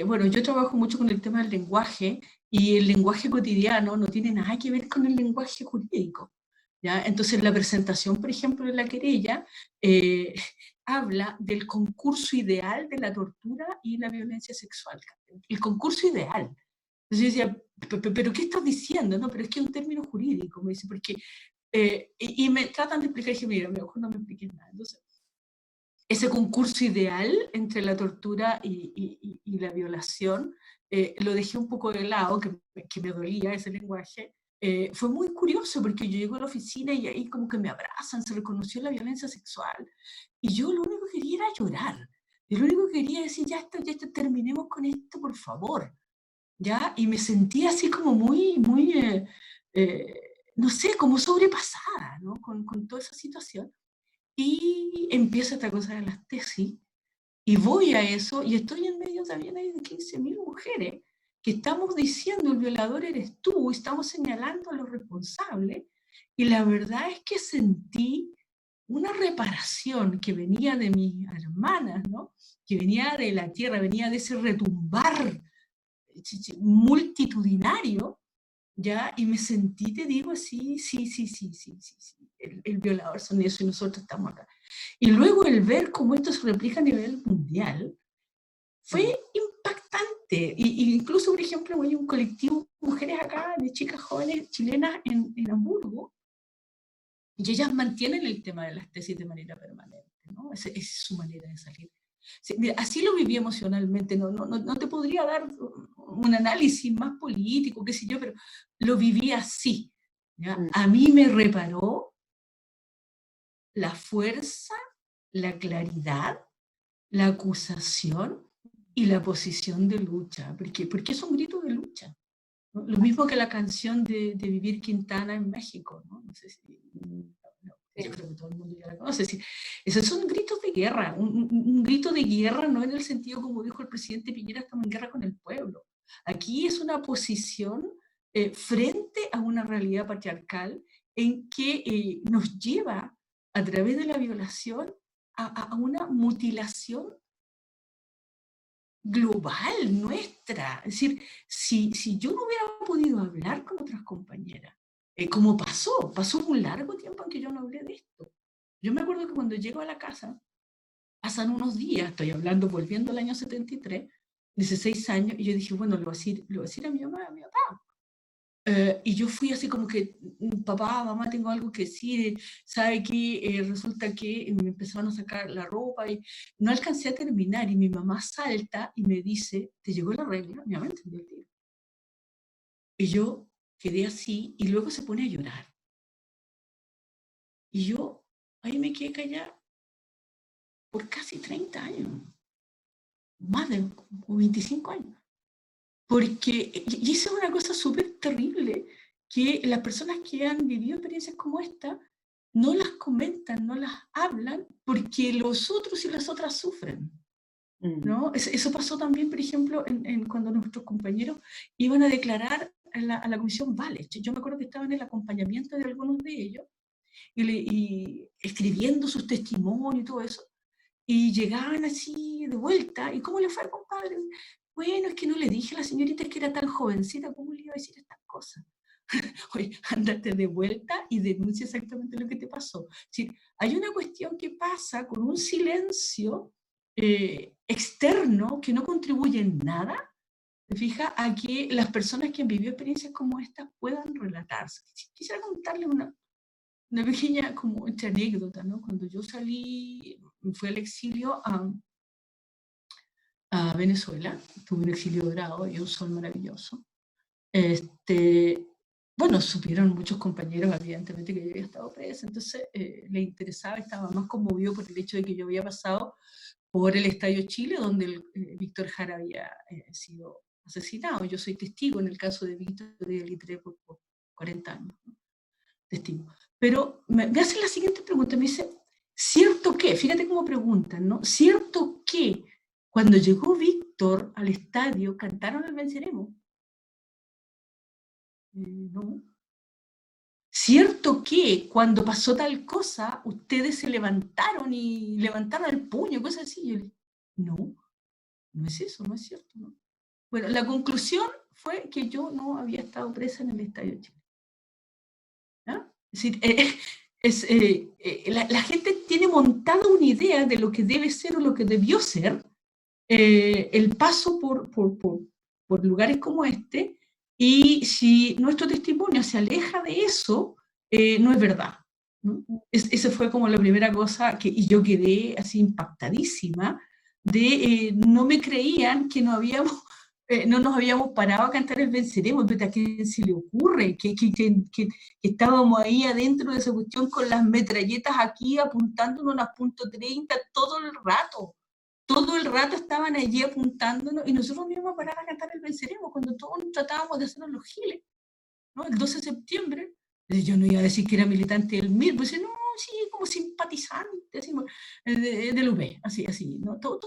Speaker 3: bueno, yo trabajo mucho con el tema del lenguaje, y el lenguaje cotidiano no tiene nada que ver con el lenguaje jurídico, ¿ya? Entonces, la presentación, por ejemplo, de la querella, habla del concurso ideal de la tortura y la violencia sexual. El concurso ideal. Entonces yo decía, ¿pero qué estás diciendo? No, pero es que es un término jurídico, me dice, porque... y me tratan de explicar, y dije, mira, mejor no me expliques nada. Entonces, ese concurso ideal entre la tortura y la violación, lo dejé un poco de lado, que me dolía ese lenguaje. Fue muy curioso, porque yo llego a la oficina y ahí como que me abrazan, se reconoció la violencia sexual, y yo lo único que quería era llorar. Yo lo único que quería decir, ya está, terminemos con esto, por favor. ¿Ya? Y me sentí así como muy, no sé, como sobrepasada, ¿no? Con toda esa situación. Y empieza esta cosa de las tesis, y voy a eso, y estoy en medio también de 15.000 mujeres que estamos diciendo, el violador eres tú, estamos señalando a los responsables, y la verdad es que sentí una reparación que venía de mis hermanas, ¿no? Que venía de la tierra, venía de ese retumbar multitudinario, ¿ya? Y me sentí, te digo, así, sí. El violador son eso y nosotros estamos acá. Y luego el ver cómo esto se replica a nivel mundial fue impactante. Y incluso, por ejemplo, hay un colectivo de mujeres acá, de chicas jóvenes chilenas en Hamburgo, y ellas mantienen el tema de las tesis de manera permanente, ¿no? Esa es su manera de salir. Sí, mira, así lo viví emocionalmente, no te podría dar un análisis más político, qué sé yo, pero lo viví así, ¿ya? A mí me reparó la fuerza, la claridad, la acusación y la posición de lucha, porque es un grito de lucha, ¿no? Lo mismo que la canción de Vivir Quintana en México, ¿no? No sé si... Yo creo que todo el mundo ya la conoce. Es decir, esos son gritos de guerra, un grito de guerra no en el sentido como dijo el presidente Piñera, estamos en guerra con el pueblo. Aquí es una posición frente a una realidad patriarcal en que nos lleva a través de la violación a una mutilación global nuestra. Es decir, si yo no hubiera podido hablar con otras compañeras, como pasó un largo tiempo en que yo no hablé de esto. Yo me acuerdo que cuando llego a la casa, pasan unos días, estoy hablando, volviendo al año 73, 16 años, y yo dije, bueno, lo voy a decir a mi mamá, a mi papá. Y yo fui así como que, papá, mamá, tengo algo que decir, ¿sabe qué? Resulta que me empezaron a sacar la ropa y no alcancé a terminar y mi mamá salta y me dice, ¿te llegó la regla? Mi mamá entendió el tiro. Y yo quedé así y luego se pone a llorar. Y yo ahí me quedé callada por casi 30 años, más de 25 años. Porque, y eso es una cosa súper terrible, que las personas que han vivido experiencias como esta no las comentan, no las hablan, porque los otros y las otras sufren, ¿no? Eso pasó también, por ejemplo, cuando nuestros compañeros iban a declarar a la comisión Vale. Yo me acuerdo que estaba en el acompañamiento de algunos de ellos y escribiendo sus testimonios y todo eso. Y llegaban así de vuelta, ¿y cómo le fue al compadre? Bueno, es que no le dije a la señorita que era tan jovencita, ¿cómo le iba a decir estas cosas? Oye, ándate de vuelta y denuncia exactamente lo que te pasó. Es decir, hay una cuestión que pasa con un silencio externo que no contribuye en nada, ¿te fijas? A que las personas que han vivido experiencias como estas puedan relatarse. Quisiera contarle una pequeña como anécdota, ¿no? Cuando yo fui al exilio a Venezuela, tuve un exilio dorado y un sol maravilloso. Bueno, supieron muchos compañeros, evidentemente, que yo había estado presa, entonces le interesaba, estaba más conmovido por el hecho de que yo había pasado por el Estadio Chile, donde Víctor Jara había sido asesinado. Yo soy testigo en el caso de Víctor de Litre por 40 años, ¿no? Testigo. Pero me hace la siguiente pregunta, me dice, ¿cierto que? Fíjate cómo preguntan, ¿no? ¿Cierto que cuando llegó Víctor al estadio cantaron el Venceremos? No. ¿Cierto que cuando pasó tal cosa, ustedes se levantaron y levantaron el puño, cosas así? Yo le, no, no es eso, no es cierto, ¿no? Bueno, la conclusión fue que yo no había estado presa en el Estadio Chile. ¿Ah? Es decir, la gente tiene montada una idea de lo que debe ser o lo que debió ser el paso por lugares como este, y si nuestro testimonio se aleja de eso, no es verdad, ¿no? Esa fue como la primera cosa y yo quedé así impactadísima de no me creían que no nos habíamos parado a cantar el Venceremos, pero ¿a quién se le ocurre? Que estábamos ahí adentro de esa cuestión con las metralletas aquí apuntándonos a punto 30 todo el rato. Todo el rato estaban allí apuntándonos y nosotros mismos parar a cantar el Venceremos cuando todos tratábamos de hacernos los giles, ¿no? El 12 de septiembre, yo no iba a decir que era militante del MIR, pues no, sí, como simpatizante, así, del UB, así, ¿no? Todos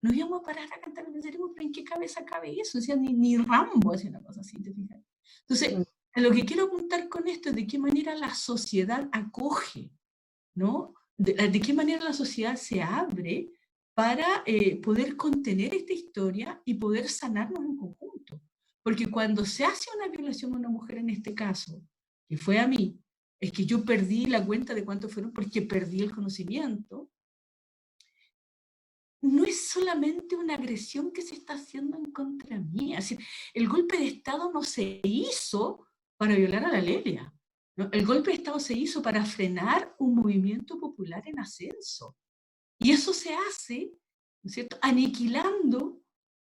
Speaker 3: nos íbamos a parar a cantar el Venceremos, pero ¿en qué cabeza cabe eso? O sea, ni Rambo hacía una cosa así, ¿te fijas? Entonces, a lo que quiero apuntar con esto es de qué manera la sociedad acoge, ¿no? De qué manera la sociedad se abre para poder contener esta historia y poder sanarnos en conjunto. Porque cuando se hace una violación a una mujer en este caso, que fue a mí, es que yo perdí la cuenta de cuántos fueron porque perdí el conocimiento, no es solamente una agresión que se está haciendo en contra mía. Es decir, el golpe de Estado no se hizo para violar a la Lelia, ¿no? El golpe de Estado se hizo para frenar un movimiento popular en ascenso. Y eso se hace, ¿no es cierto?, aniquilando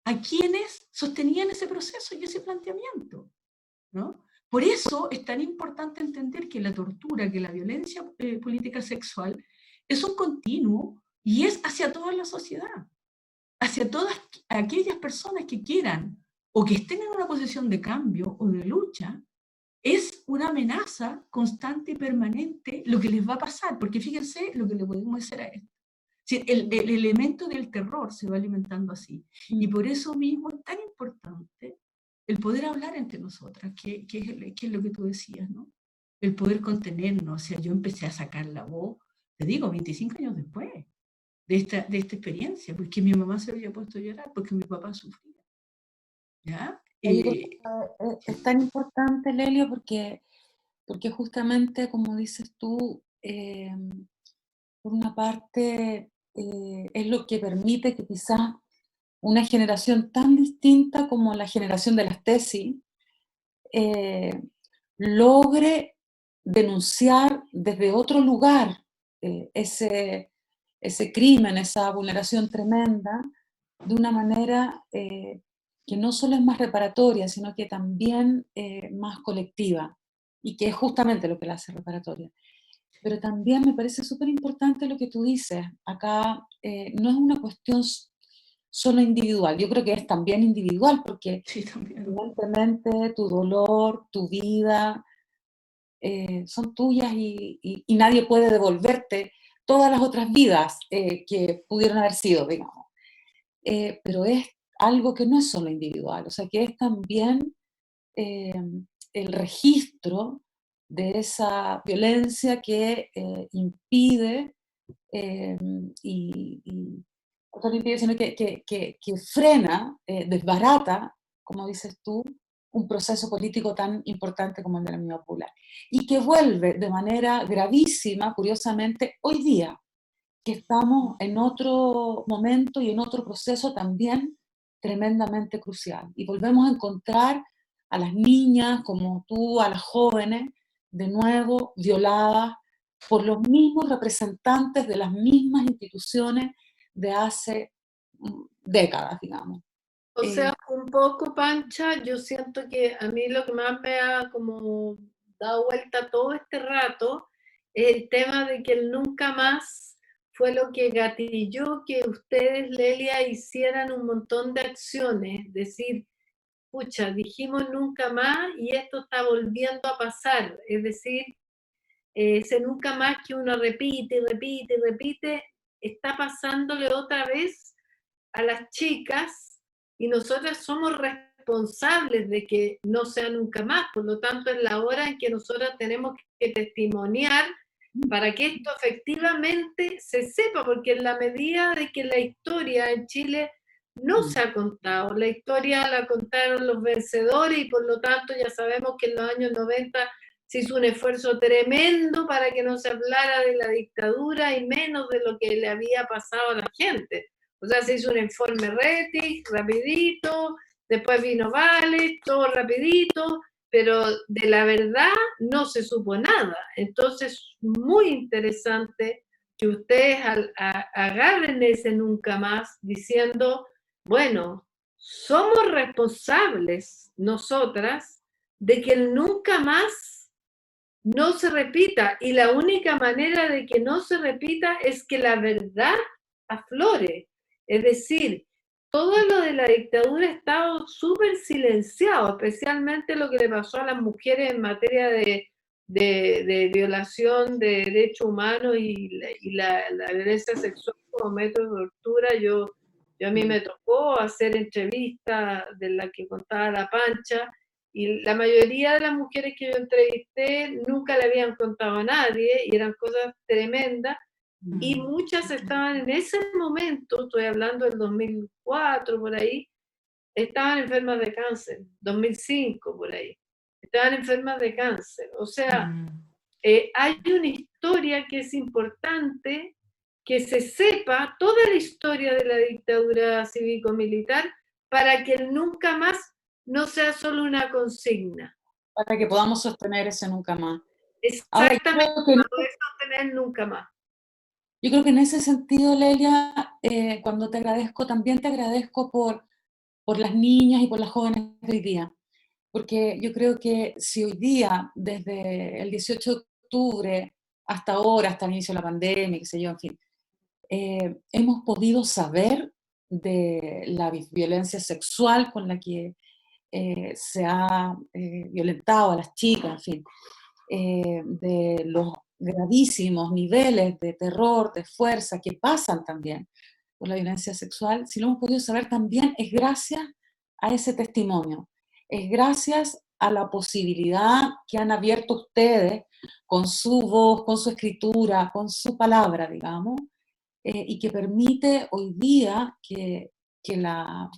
Speaker 3: a quienes sostenían ese proceso y ese planteamiento, ¿no? Por eso es tan importante entender que la tortura, que la violencia política sexual es un continuo y es hacia toda la sociedad, hacia todas aquellas personas que quieran o que estén en una posición de cambio o de lucha. Es una amenaza constante y permanente lo que les va a pasar, porque fíjense lo que le podemos decir a esto. El elemento del terror se va alimentando así. Y por eso mismo es tan importante el poder hablar entre nosotras, que es lo que tú decías, ¿no? El poder contenernos. O sea, yo empecé a sacar la voz, te digo, 25 años después de esta experiencia, porque mi mamá se había puesto a llorar, porque mi papá sufría. ¿Ya?
Speaker 2: Es tan importante, Lelio, porque justamente, como dices tú, por una parte, es lo que permite que quizás una generación tan distinta como la generación de las tesis logre denunciar desde otro lugar ese crimen, esa vulneración tremenda, de una manera que no solo es más reparatoria, sino que también más colectiva, y que es justamente lo que la hace reparatoria. Pero también me parece súper importante lo que tú dices. Acá no es una cuestión solo individual, yo creo que es también individual, porque
Speaker 3: Sí, también.
Speaker 2: evidentemente tu dolor, tu vida, son tuyas y nadie puede devolverte todas las otras vidas que pudieron haber sido, digamos. Pero es algo que no es solo individual, o sea, que es también eh, el registro de esa violencia que impide, y no solo impide, sino que frena, desbarata, como dices tú, un proceso político tan importante como el de la Unidad Popular. Y que vuelve de manera gravísima, curiosamente, hoy día, que estamos en otro momento y en otro proceso también tremendamente crucial. Y volvemos a encontrar a las niñas como tú, a las jóvenes, de nuevo violadas por los mismos representantes de las mismas instituciones de hace décadas, digamos.
Speaker 5: O sea, un poco, Pancha, yo siento que a mí lo que más me ha como dado vuelta todo este rato es el tema de que el nunca más fue lo que gatilló que ustedes, Lelia, hicieran un montón de acciones. Es decir, pucha, dijimos nunca más y esto está volviendo a pasar. Es decir, ese nunca más que uno repite y repite y repite, está pasándole otra vez a las chicas y nosotras somos responsables de que no sea nunca más. Por lo tanto, es la hora en que nosotras tenemos que testimoniar para que esto efectivamente se sepa, porque en la medida de que la historia en Chile no se ha contado, la historia la contaron los vencedores y por lo tanto ya sabemos que en los años 90 se hizo un esfuerzo tremendo para que no se hablara de la dictadura y menos de lo que le había pasado a la gente. O sea, se hizo un informe Rettig, rapidito, después vino Vale, todo rapidito, pero de la verdad no se supo nada. Entonces, muy interesante que ustedes agarren ese nunca más diciendo, bueno, somos responsables nosotras de que el nunca más no se repita y la única manera de que no se repita es que la verdad aflore. Es decir, todo lo de la dictadura ha estado súper silenciado, especialmente lo que le pasó a las mujeres en materia de violación de derechos humanos y la violencia sexual como método de tortura. A mí me tocó hacer entrevistas de la que contaba la Pancha, y la mayoría de las mujeres que yo entrevisté nunca le habían contado a nadie y eran cosas tremendas. Y muchas estaban en ese momento, estoy hablando del 2004 por ahí, estaban enfermas de cáncer, 2005 por ahí, estaban enfermas de cáncer. O sea, hay una historia que es importante, que se sepa toda la historia de la dictadura cívico-militar para que el nunca más no sea solo una consigna.
Speaker 2: Para que podamos sostener ese nunca más.
Speaker 5: Exactamente, para poder sostener nunca más.
Speaker 2: Yo creo que en ese sentido, Lelia, cuando te agradezco, también te agradezco por las niñas y por las jóvenes de hoy día. Porque yo creo que si hoy día, desde el 18 de octubre hasta ahora, hasta el inicio de la pandemia, qué sé yo, en fin, hemos podido saber de la violencia sexual con la que se ha violentado a las chicas, en fin, de los gravísimos niveles de terror, de fuerza que pasan también por la violencia sexual, si lo hemos podido saber también es gracias a ese testimonio, es gracias a la posibilidad que han abierto ustedes con su voz, con su escritura, con su palabra, digamos, y que permite hoy día que la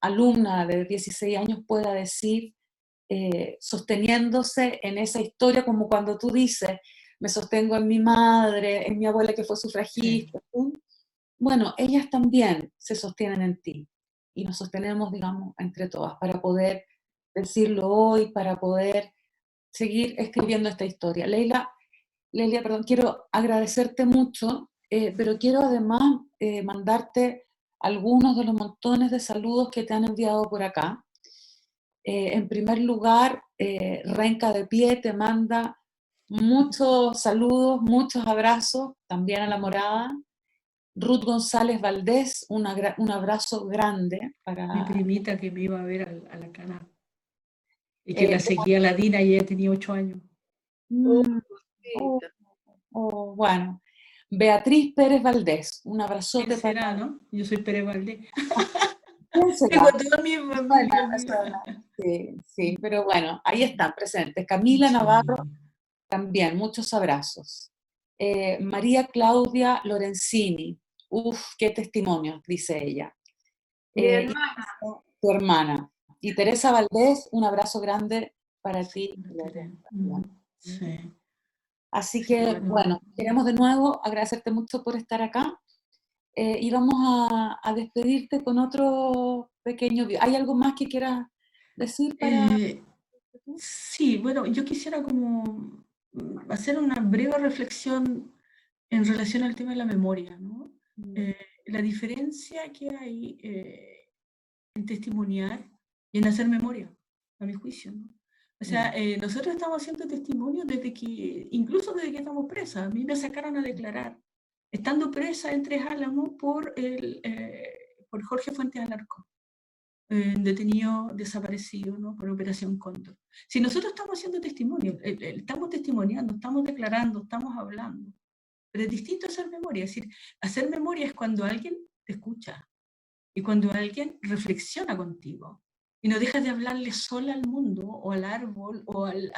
Speaker 2: alumna de 16 años pueda decir, sosteniéndose en esa historia, como cuando tú dices, me sostengo en mi madre, en mi abuela que fue sufragista. Sí. Bueno, ellas también se sostienen en ti y nos sostenemos, digamos, entre todas para poder decirlo hoy para poder seguir escribiendo esta historia. Lelia, perdón, quiero agradecerte mucho, pero quiero además mandarte algunos de los montones de saludos que te han enviado por acá. En primer lugar, Renca de Pie te manda muchos saludos, muchos abrazos, también a la morada. Ruth González Valdés, un abrazo grande para...
Speaker 3: Mi primita que me iba a ver a la cana. Y que la seguía la Dina y ella tenía 8 años.
Speaker 2: Bueno, Beatriz Pérez Valdés, un abrazote.
Speaker 3: ¿Quién será, no? Yo soy Pérez Valdés.
Speaker 2: ¿Quién será?
Speaker 3: Tengo toda mi familia.
Speaker 2: Sí, pero bueno, ahí están presentes. Camila Navarro, también, muchos abrazos. María Claudia Lorenzini, qué testimonio, dice ella.
Speaker 5: Mi hermana.
Speaker 2: Tu hermana. Y Teresa Valdés, un abrazo grande para ti.
Speaker 3: Sí.
Speaker 2: Así que, bueno, queremos de nuevo agradecerte mucho por estar acá. Y vamos a despedirte con otro pequeño video. ¿Hay algo más que quieras decir para...?
Speaker 3: Sí, bueno, yo quisiera como hacer una breve reflexión en relación al tema de la memoria, ¿no? La diferencia que hay en testimoniar y en hacer memoria, a mi juicio, ¿no? O sea, nosotros estamos haciendo testimonio incluso desde que estamos presas. A mí me sacaron a declarar, estando presa en Tres Álamos por Jorge Fuentes Alarcón, detenido desaparecido, ¿no? Por Operación Cóndor. Si nosotros estamos haciendo testimonio, estamos testimoniando, estamos declarando, estamos hablando, pero es distinto hacer memoria. Es decir, hacer memoria es cuando alguien te escucha y cuando alguien reflexiona contigo y no dejas de hablarle sola al mundo o al árbol o al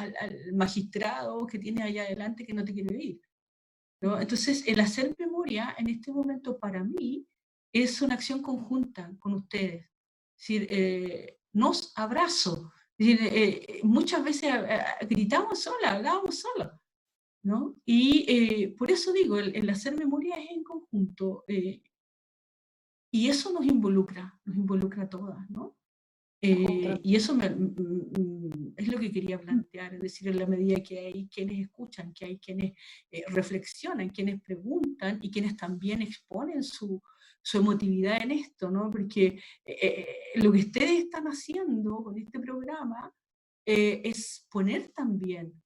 Speaker 3: magistrado que tiene allá adelante que no te quiere oír, ¿no? Entonces, el hacer memoria en este momento para mí es una acción conjunta con ustedes. Es decir, nos abrazo. Es decir, muchas veces gritamos sola, hablábamos sola, ¿no? Y por eso digo, el hacer memoria es en conjunto. Y eso nos involucra a todas, ¿no? Y eso es lo que quería plantear, es decir, en la medida que hay quienes escuchan, que hay quienes reflexionan, quienes preguntan y quienes también exponen su emotividad en esto, ¿no? Porque lo que ustedes están haciendo con este programa es poner también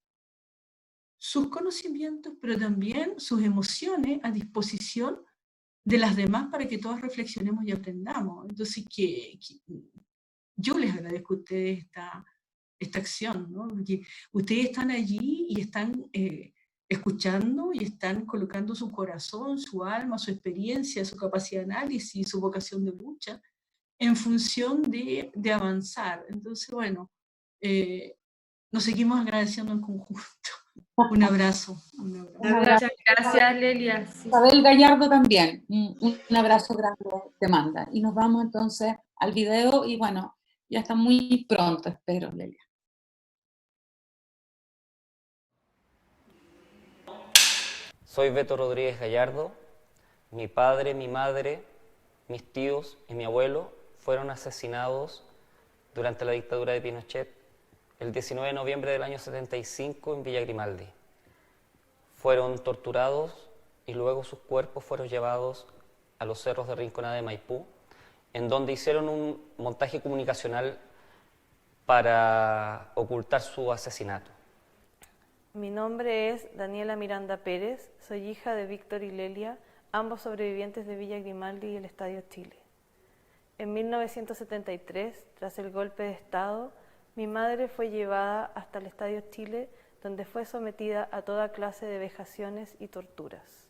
Speaker 3: sus conocimientos, pero también sus emociones a disposición de las demás para que todos reflexionemos y aprendamos. Entonces, yo les agradezco a ustedes esta acción, ¿no? Porque ustedes están allí y están escuchando y están colocando su corazón, su alma, su experiencia, su capacidad de análisis, su vocación de lucha en función de avanzar. Entonces, bueno, nos seguimos agradeciendo en conjunto. Un abrazo.
Speaker 1: Muchas gracias, Lelia. Sí.
Speaker 2: Isabel Gallardo también, un abrazo grande te manda. Y nos vamos entonces al video y bueno, ya está muy pronto, espero, Lelia.
Speaker 6: Soy Beto Rodríguez Gallardo. Mi padre, mi madre, mis tíos y mi abuelo fueron asesinados durante la dictadura de Pinochet el 19 de noviembre del año 75 en Villa Grimaldi. Fueron torturados y luego sus cuerpos fueron llevados a los cerros de Rinconada de Maipú, en donde hicieron un montaje comunicacional para ocultar su asesinato.
Speaker 7: Mi nombre es Daniela Miranda Pérez, soy hija de Víctor y Lelia, ambos sobrevivientes de Villa Grimaldi y el Estadio Chile. En 1973, tras el golpe de Estado, mi madre fue llevada hasta el Estadio Chile, donde fue sometida a toda clase de vejaciones y torturas.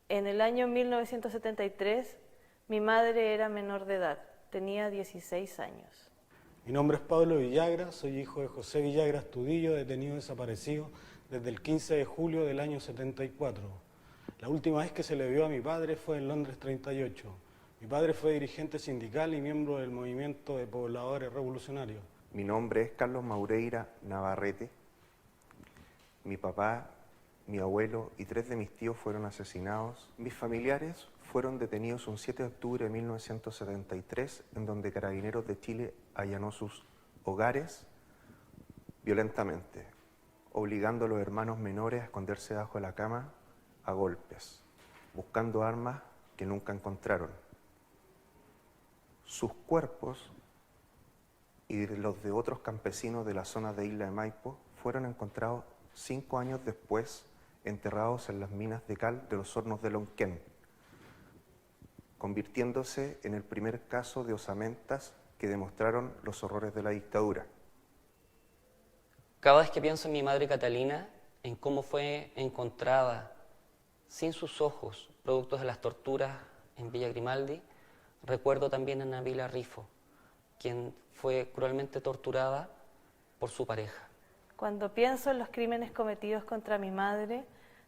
Speaker 7: En el año 1973, mi madre era menor de edad, tenía 16 años.
Speaker 8: Mi nombre es Pablo Villagra, soy hijo de José Villagra Astudillo, detenido desaparecido desde el 15 de julio del año 74. La última vez que se le vio a mi padre fue en Londres 38. Mi padre fue dirigente sindical y miembro del movimiento de pobladores revolucionarios.
Speaker 9: Mi nombre es Carlos Maureira Navarrete. Mi papá, mi abuelo y 3 de mis tíos fueron asesinados. Mis familiares fueron detenidos un 7 de octubre de 1973, en donde Carabineros de Chile allanó sus hogares violentamente, obligando a los hermanos menores a esconderse bajo la cama a golpes, buscando armas que nunca encontraron. Sus cuerpos y los de otros campesinos de la zona de Isla de Maipo fueron encontrados 5 años después, enterrados en las minas de cal de los hornos de Lonquén, convirtiéndose en el primer caso de osamentas que demostraron los horrores de la dictadura.
Speaker 6: Cada vez que pienso en mi madre Catalina, en cómo fue encontrada sin sus ojos, productos de las torturas en Villa Grimaldi, recuerdo también a Nabila Rifo, quien fue cruelmente torturada por su pareja.
Speaker 7: Cuando pienso en los crímenes cometidos contra mi madre,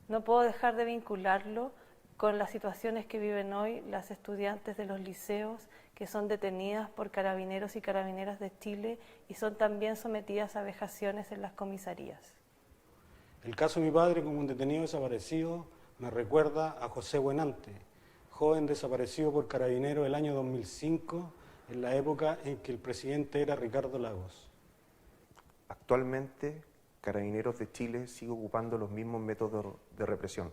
Speaker 7: no puedo dejar de vincularlo con las situaciones que viven hoy las estudiantes de los liceos que son detenidas por carabineros y carabineras de Chile y son también sometidas a vejaciones en las comisarías.
Speaker 8: El caso de mi padre como un detenido desaparecido me recuerda a José Buenante, joven desaparecido por carabineros el año 2005, en la época en que el presidente era Ricardo Lagos.
Speaker 9: Actualmente, Carabineros de Chile sigue ocupando los mismos métodos de represión,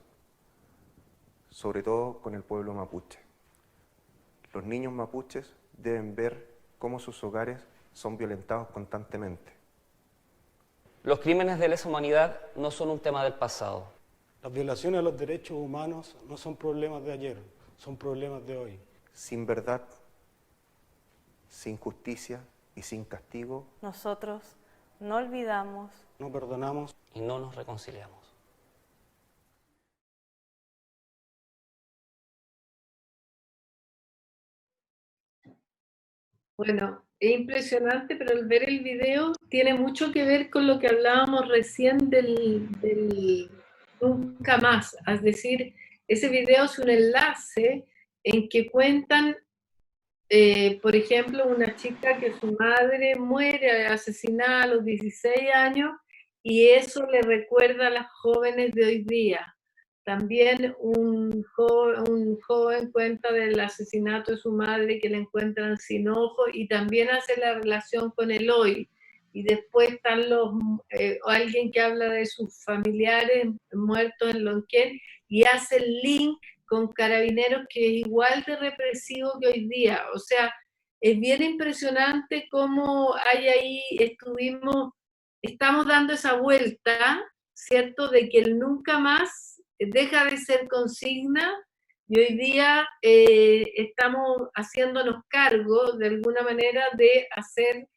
Speaker 9: sobre todo con el pueblo mapuche. Los niños mapuches deben ver cómo sus hogares son violentados constantemente.
Speaker 6: Los crímenes de lesa humanidad no son un tema del pasado.
Speaker 8: Las violaciones a los derechos humanos no son problemas de ayer, son problemas de hoy.
Speaker 9: Sin verdad, sin justicia y sin castigo,
Speaker 7: Nosotros no olvidamos,
Speaker 8: no perdonamos
Speaker 6: y no nos reconciliamos.
Speaker 5: Bueno, es impresionante, pero al ver el video tiene mucho que ver con lo que hablábamos recién del nunca más. Es decir, ese video es un enlace en que cuentan, por ejemplo, una chica que su madre muere asesinada a los 16 años y eso le recuerda a las jóvenes de hoy día. También un joven cuenta del asesinato de su madre que la encuentran sin ojos y también hace la relación con el hoy. Y después están alguien que habla de sus familiares muertos en Lonquén y hace el link con Carabineros que es igual de represivo que hoy día. O sea, es bien impresionante cómo hay ahí, estamos dando esa vuelta, ¿cierto? De que el nunca más deja de ser consigna y hoy día estamos haciéndonos cargo de alguna manera de hacer,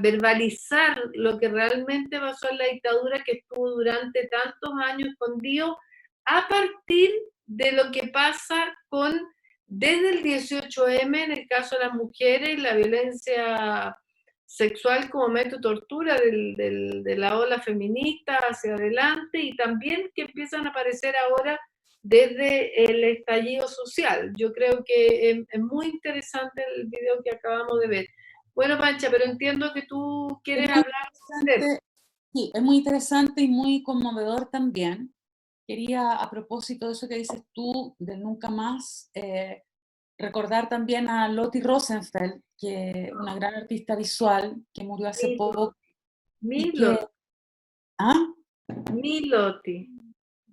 Speaker 5: verbalizar lo que realmente pasó en la dictadura que estuvo durante tantos años escondido a partir de lo que pasa desde el 18M en el caso de las mujeres, la violencia sexual como método de tortura de la ola feminista hacia adelante y también que empiezan a aparecer ahora desde el estallido social. Yo creo que es muy interesante el video que acabamos de ver. Bueno, Pancha, pero entiendo que tú quieres hablar.
Speaker 2: Sí, es muy interesante y muy conmovedor también. Quería, a propósito de eso que dices tú, del nunca más, recordar también a Lottie Rosenfeld, que una gran artista visual que murió hace poco.
Speaker 5: Mi Lottie.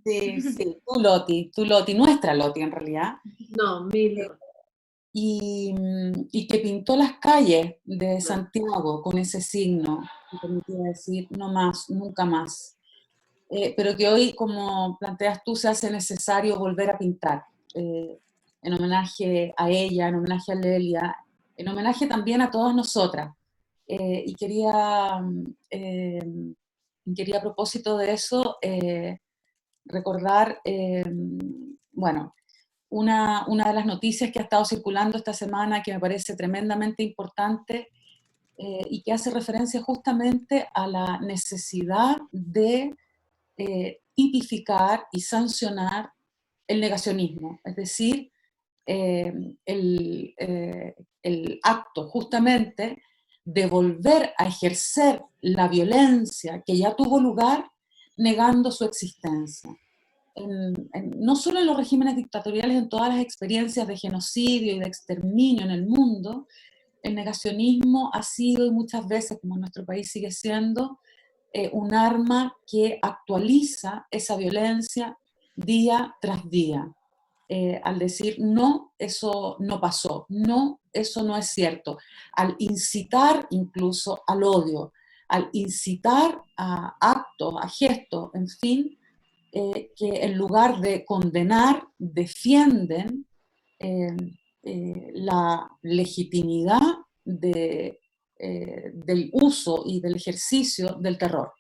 Speaker 2: Sí, tu Lottie, nuestra Lottie en realidad.
Speaker 5: No, mi Lottie.
Speaker 2: Y que pintó las calles de Santiago con ese signo, que permitía decir no más, nunca más. Pero que hoy, como planteas tú, se hace necesario volver a pintar. En homenaje a ella, en homenaje a Lelia, en homenaje también a todas nosotras. Y quería a propósito de eso, recordar, bueno, una de las noticias que ha estado circulando esta semana que me parece tremendamente importante y que hace referencia justamente a la necesidad de tipificar y sancionar el negacionismo, es decir, el acto justamente de volver a ejercer la violencia que ya tuvo lugar negando su existencia. No solo en los regímenes dictatoriales, en todas las experiencias de genocidio y de exterminio en el mundo, el negacionismo ha sido, y muchas veces, como en nuestro país sigue siendo, un arma que actualiza esa violencia día tras día. Al decir, no, eso no pasó, no, eso no es cierto, al incitar incluso al odio, al incitar a actos, a gestos, en fin, que en lugar de condenar, defienden la legitimidad del uso y del ejercicio del terror.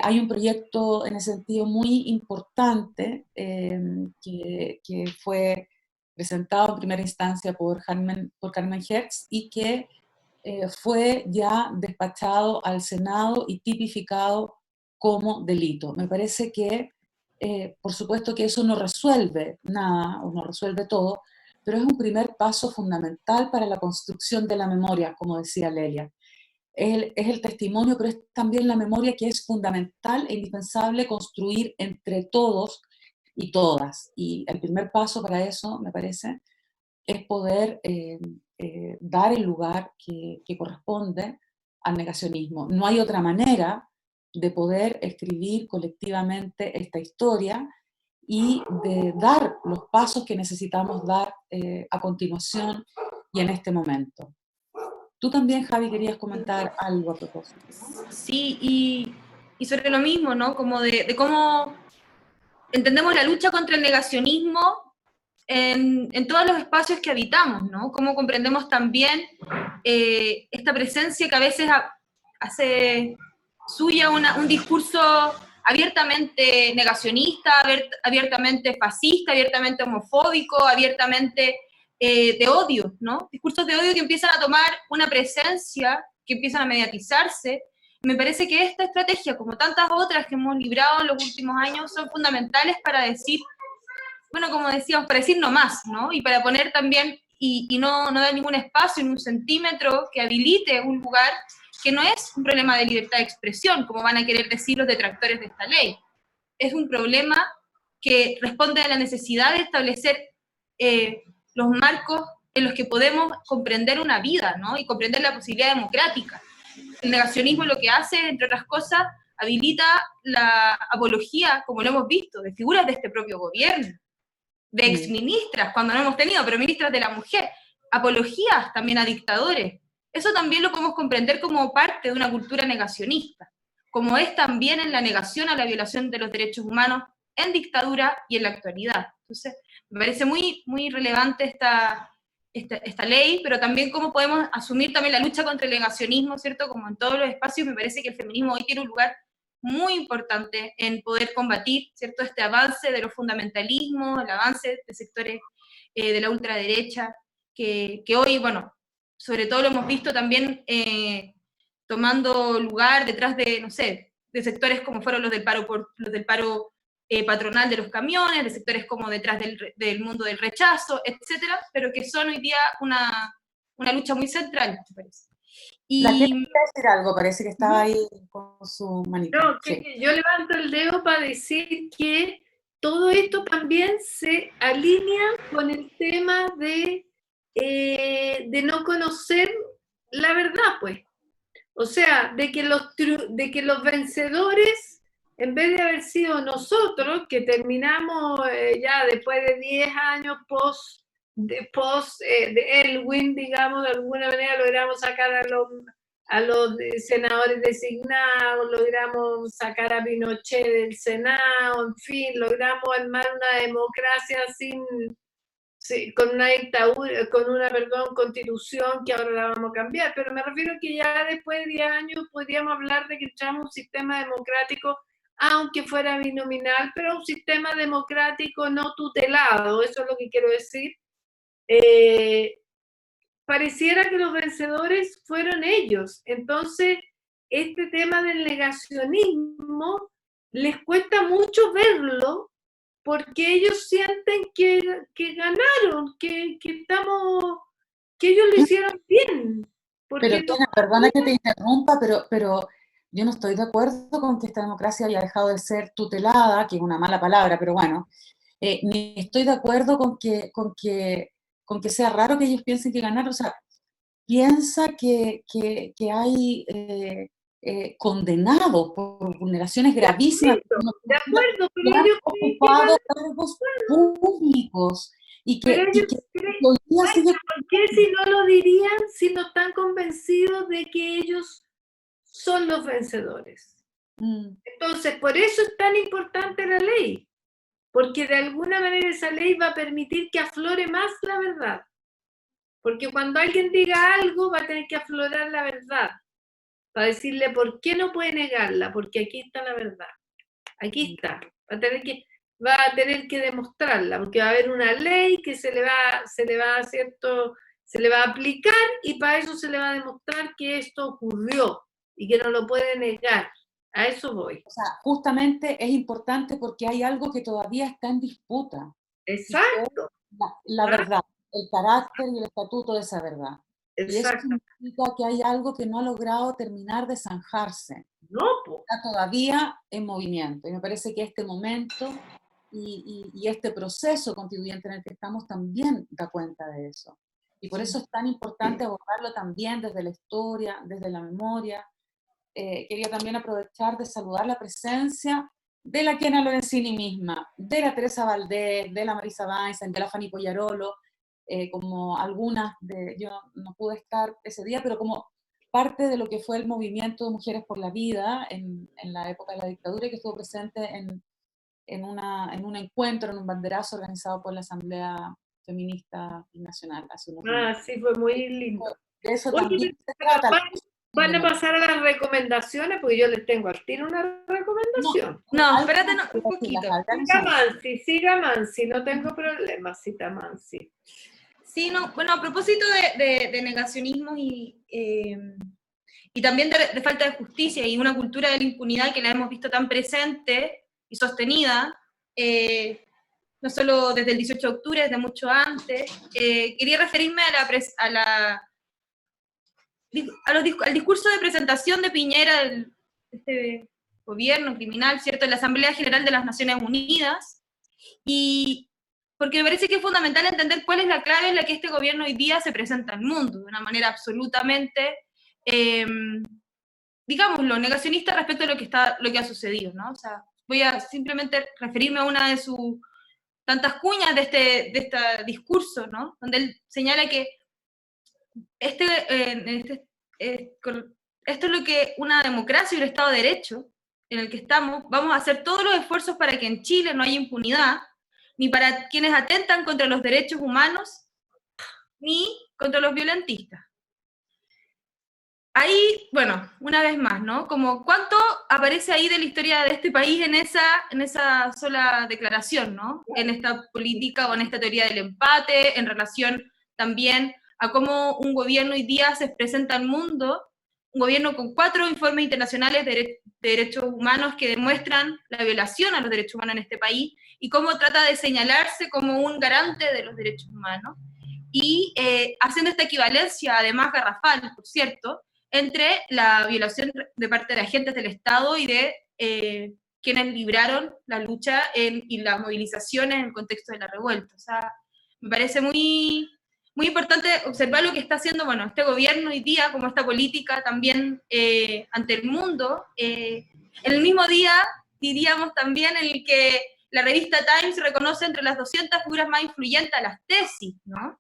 Speaker 2: Hay un proyecto en ese sentido muy importante que fue presentado en primera instancia por Carmen Hertz y que fue ya despachado al Senado y tipificado como delito. Me parece que, por supuesto que eso no resuelve nada, o no resuelve todo, pero es un primer paso fundamental para la construcción de la memoria, como decía Lelia. Es el testimonio, pero es también la memoria que es fundamental e indispensable construir entre todos y todas. Y el primer paso para eso, me parece, es poder dar el lugar que corresponde al negacionismo. No hay otra manera de poder escribir colectivamente esta historia y de dar los pasos que necesitamos dar a continuación y en este momento. Tú también, Javi, querías comentar algo a propósito.
Speaker 1: Sí, y sobre lo mismo, ¿no? Como de cómo entendemos la lucha contra el negacionismo en todos los espacios que habitamos, ¿no? Cómo comprendemos también esta presencia que a veces hace suya un discurso abiertamente negacionista, abiertamente fascista, abiertamente homofóbico, abiertamente de odio, ¿no? Discursos de odio que empiezan a tomar una presencia, que empiezan a mediatizarse. Me parece que esta estrategia, como tantas otras que hemos librado en los últimos años, son fundamentales para decir, bueno, como decíamos, para decir no más, ¿no? Y para poner también, y no dar ningún espacio, ni un centímetro que habilite un lugar que no es un problema de libertad de expresión, como van a querer decir los detractores de esta ley. Es un problema que responde a la necesidad de establecer los marcos en los que podemos comprender una vida, ¿no? Y comprender la posibilidad democrática. El negacionismo lo que hace, entre otras cosas, habilita la apología, como lo hemos visto, de figuras de este propio gobierno, de exministras, cuando no hemos tenido, pero ministras de la mujer, apologías también a dictadores. Eso también lo podemos comprender como parte de una cultura negacionista, como es también en la negación a la violación de los derechos humanos en dictadura y en la actualidad. Entonces, me parece muy, muy relevante esta ley, pero también cómo podemos asumir también la lucha contra el negacionismo, ¿cierto? Como en todos los espacios, me parece que el feminismo hoy tiene un lugar muy importante en poder combatir, ¿cierto? Este avance de los fundamentalismos, el avance de sectores de la ultraderecha, que hoy, bueno, sobre todo lo hemos visto también tomando lugar detrás de, no sé, de sectores como fueron los del paro patronal de los camiones, de sectores como detrás del mundo del rechazo, etcétera, pero que son hoy día una lucha muy central, me parece. Y
Speaker 2: la gente quiere decir algo, parece que estaba ahí con su manito.
Speaker 5: No, sí. Yo levanto el dedo para decir que todo esto también se alinea con el tema de no conocer la verdad, pues. O sea, de que los vencedores, en vez de haber sido nosotros, que terminamos ya después de 10 años de Elwin, digamos, de alguna manera logramos sacar a los senadores designados, logramos sacar a Pinochet del Senado, en fin, logramos armar una democracia con una dictadura, constitución que ahora la vamos a cambiar, pero me refiero que ya después de 10 años podríamos hablar de que echamos un sistema democrático, aunque fuera binominal, pero un sistema democrático no tutelado, eso es lo que quiero decir. Pareciera que los vencedores fueron ellos, entonces este tema del negacionismo les cuesta mucho verlo, porque ellos sienten que ganaron, que ellos lo hicieron bien.
Speaker 2: Pero Tena, perdona que te interrumpa, pero yo no estoy de acuerdo con que esta democracia haya dejado de ser tutelada, que es una mala palabra, pero bueno, ni estoy de acuerdo con que sea raro que ellos piensen que ganaron. O sea, piensa que hay condenados por vulneraciones gravísimas,
Speaker 5: De acuerdo,
Speaker 2: que
Speaker 5: pero
Speaker 2: han
Speaker 5: ellos
Speaker 2: ocupado cargos públicos y que hoy día sigue...
Speaker 5: ¿por qué si no lo dirían si no están convencidos de que ellos son los vencedores? Entonces, por eso es tan importante la ley, porque de alguna manera esa ley va a permitir que aflore más la verdad. Porque cuando alguien diga algo, va a tener que aflorar la verdad, para decirle por qué no puede negarla, porque aquí está la verdad. Aquí está. Va a tener que demostrarla, porque va a haber una ley que se le va a aplicar, y para eso se le va a demostrar que esto ocurrió y que no lo puede negar. A eso voy.
Speaker 2: O sea, justamente es importante porque hay algo que todavía está en disputa.
Speaker 5: Exacto.
Speaker 2: La verdad, el carácter y el estatuto de esa verdad.
Speaker 5: Exacto.
Speaker 2: Y eso significa que hay algo que no ha logrado terminar de zanjarse.
Speaker 5: No, po.
Speaker 2: Está todavía en movimiento. Y me parece que este momento y este proceso constituyente en el que estamos también da cuenta de eso. Y por eso es tan importante abordarlo también desde la historia, desde la memoria. Quería también aprovechar de saludar la presencia de la Kena Lorenzini misma, de la Teresa Valdés, de la Marisa Weinstein, de la Fanny Pollarolo, como algunas yo no pude estar ese día, pero como parte de lo que fue el movimiento de Mujeres por la Vida en la época de la dictadura, y que estuvo presente en un encuentro, en un banderazo organizado por la Asamblea Feminista Nacional hace unos días.
Speaker 5: Sí, fue muy lindo.
Speaker 2: De eso
Speaker 5: Oye,
Speaker 2: también se trata.
Speaker 5: ¿Van a pasar a las recomendaciones? Porque yo les tengo al tiro una recomendación.
Speaker 1: No, espérate un poquito.
Speaker 5: Siga Mansi, no tengo problemas, cita Mansi.
Speaker 1: Sí, no, bueno, a propósito de negacionismo y también de falta de justicia y una cultura de la impunidad que la hemos visto tan presente y sostenida, no solo desde el 18 de octubre, desde mucho antes, quería referirme al discurso de presentación de Piñera, de este gobierno criminal, ¿cierto?, en la Asamblea General de las Naciones Unidas, y porque me parece que es fundamental entender cuál es la clave en la que este gobierno hoy día se presenta al mundo, de una manera absolutamente, digámoslo, negacionista respecto a lo que ha sucedido, ¿no? O sea, voy a simplemente referirme a una de sus tantas cuñas de este discurso, ¿no?, donde él señala que esto es lo que una democracia y un Estado de Derecho en el que estamos, vamos a hacer todos los esfuerzos para que en Chile no haya impunidad, ni para quienes atentan contra los derechos humanos, ni contra los violentistas. Ahí, bueno, una vez más, ¿no? Como cuánto aparece ahí de la historia de este país en esa sola declaración, ¿no? En esta política o en esta teoría del empate, en relación también a cómo un gobierno hoy día se presenta al mundo, un gobierno con 4 informes internacionales de derechos humanos que demuestran la violación a los derechos humanos en este país, y cómo trata de señalarse como un garante de los derechos humanos, y haciendo esta equivalencia, además garrafal, por cierto, entre la violación de parte de agentes del Estado y de quienes libraron la lucha y las movilizaciones en el contexto de la revuelta. O sea, me parece muy importante observar lo que está haciendo, bueno, este gobierno hoy día, como esta política también ante el mundo. En el mismo día, diríamos también, en el que la revista Times reconoce entre las 200 figuras más influyentes a las tesis, ¿no?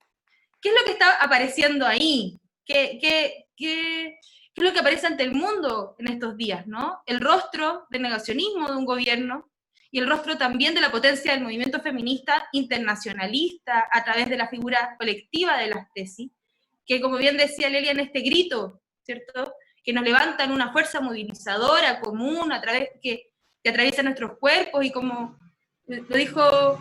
Speaker 1: ¿Qué es lo que está apareciendo ahí? ¿Qué es lo que aparece ante el mundo en estos días, ¿no? El rostro del negacionismo de un gobierno y el rostro también de la potencia del movimiento feminista internacionalista a través de la figura colectiva de las tesis, que, como bien decía Lelia, en este grito, ¿cierto?, que nos levantan una fuerza movilizadora común que atraviesa nuestros cuerpos, y como lo dijo,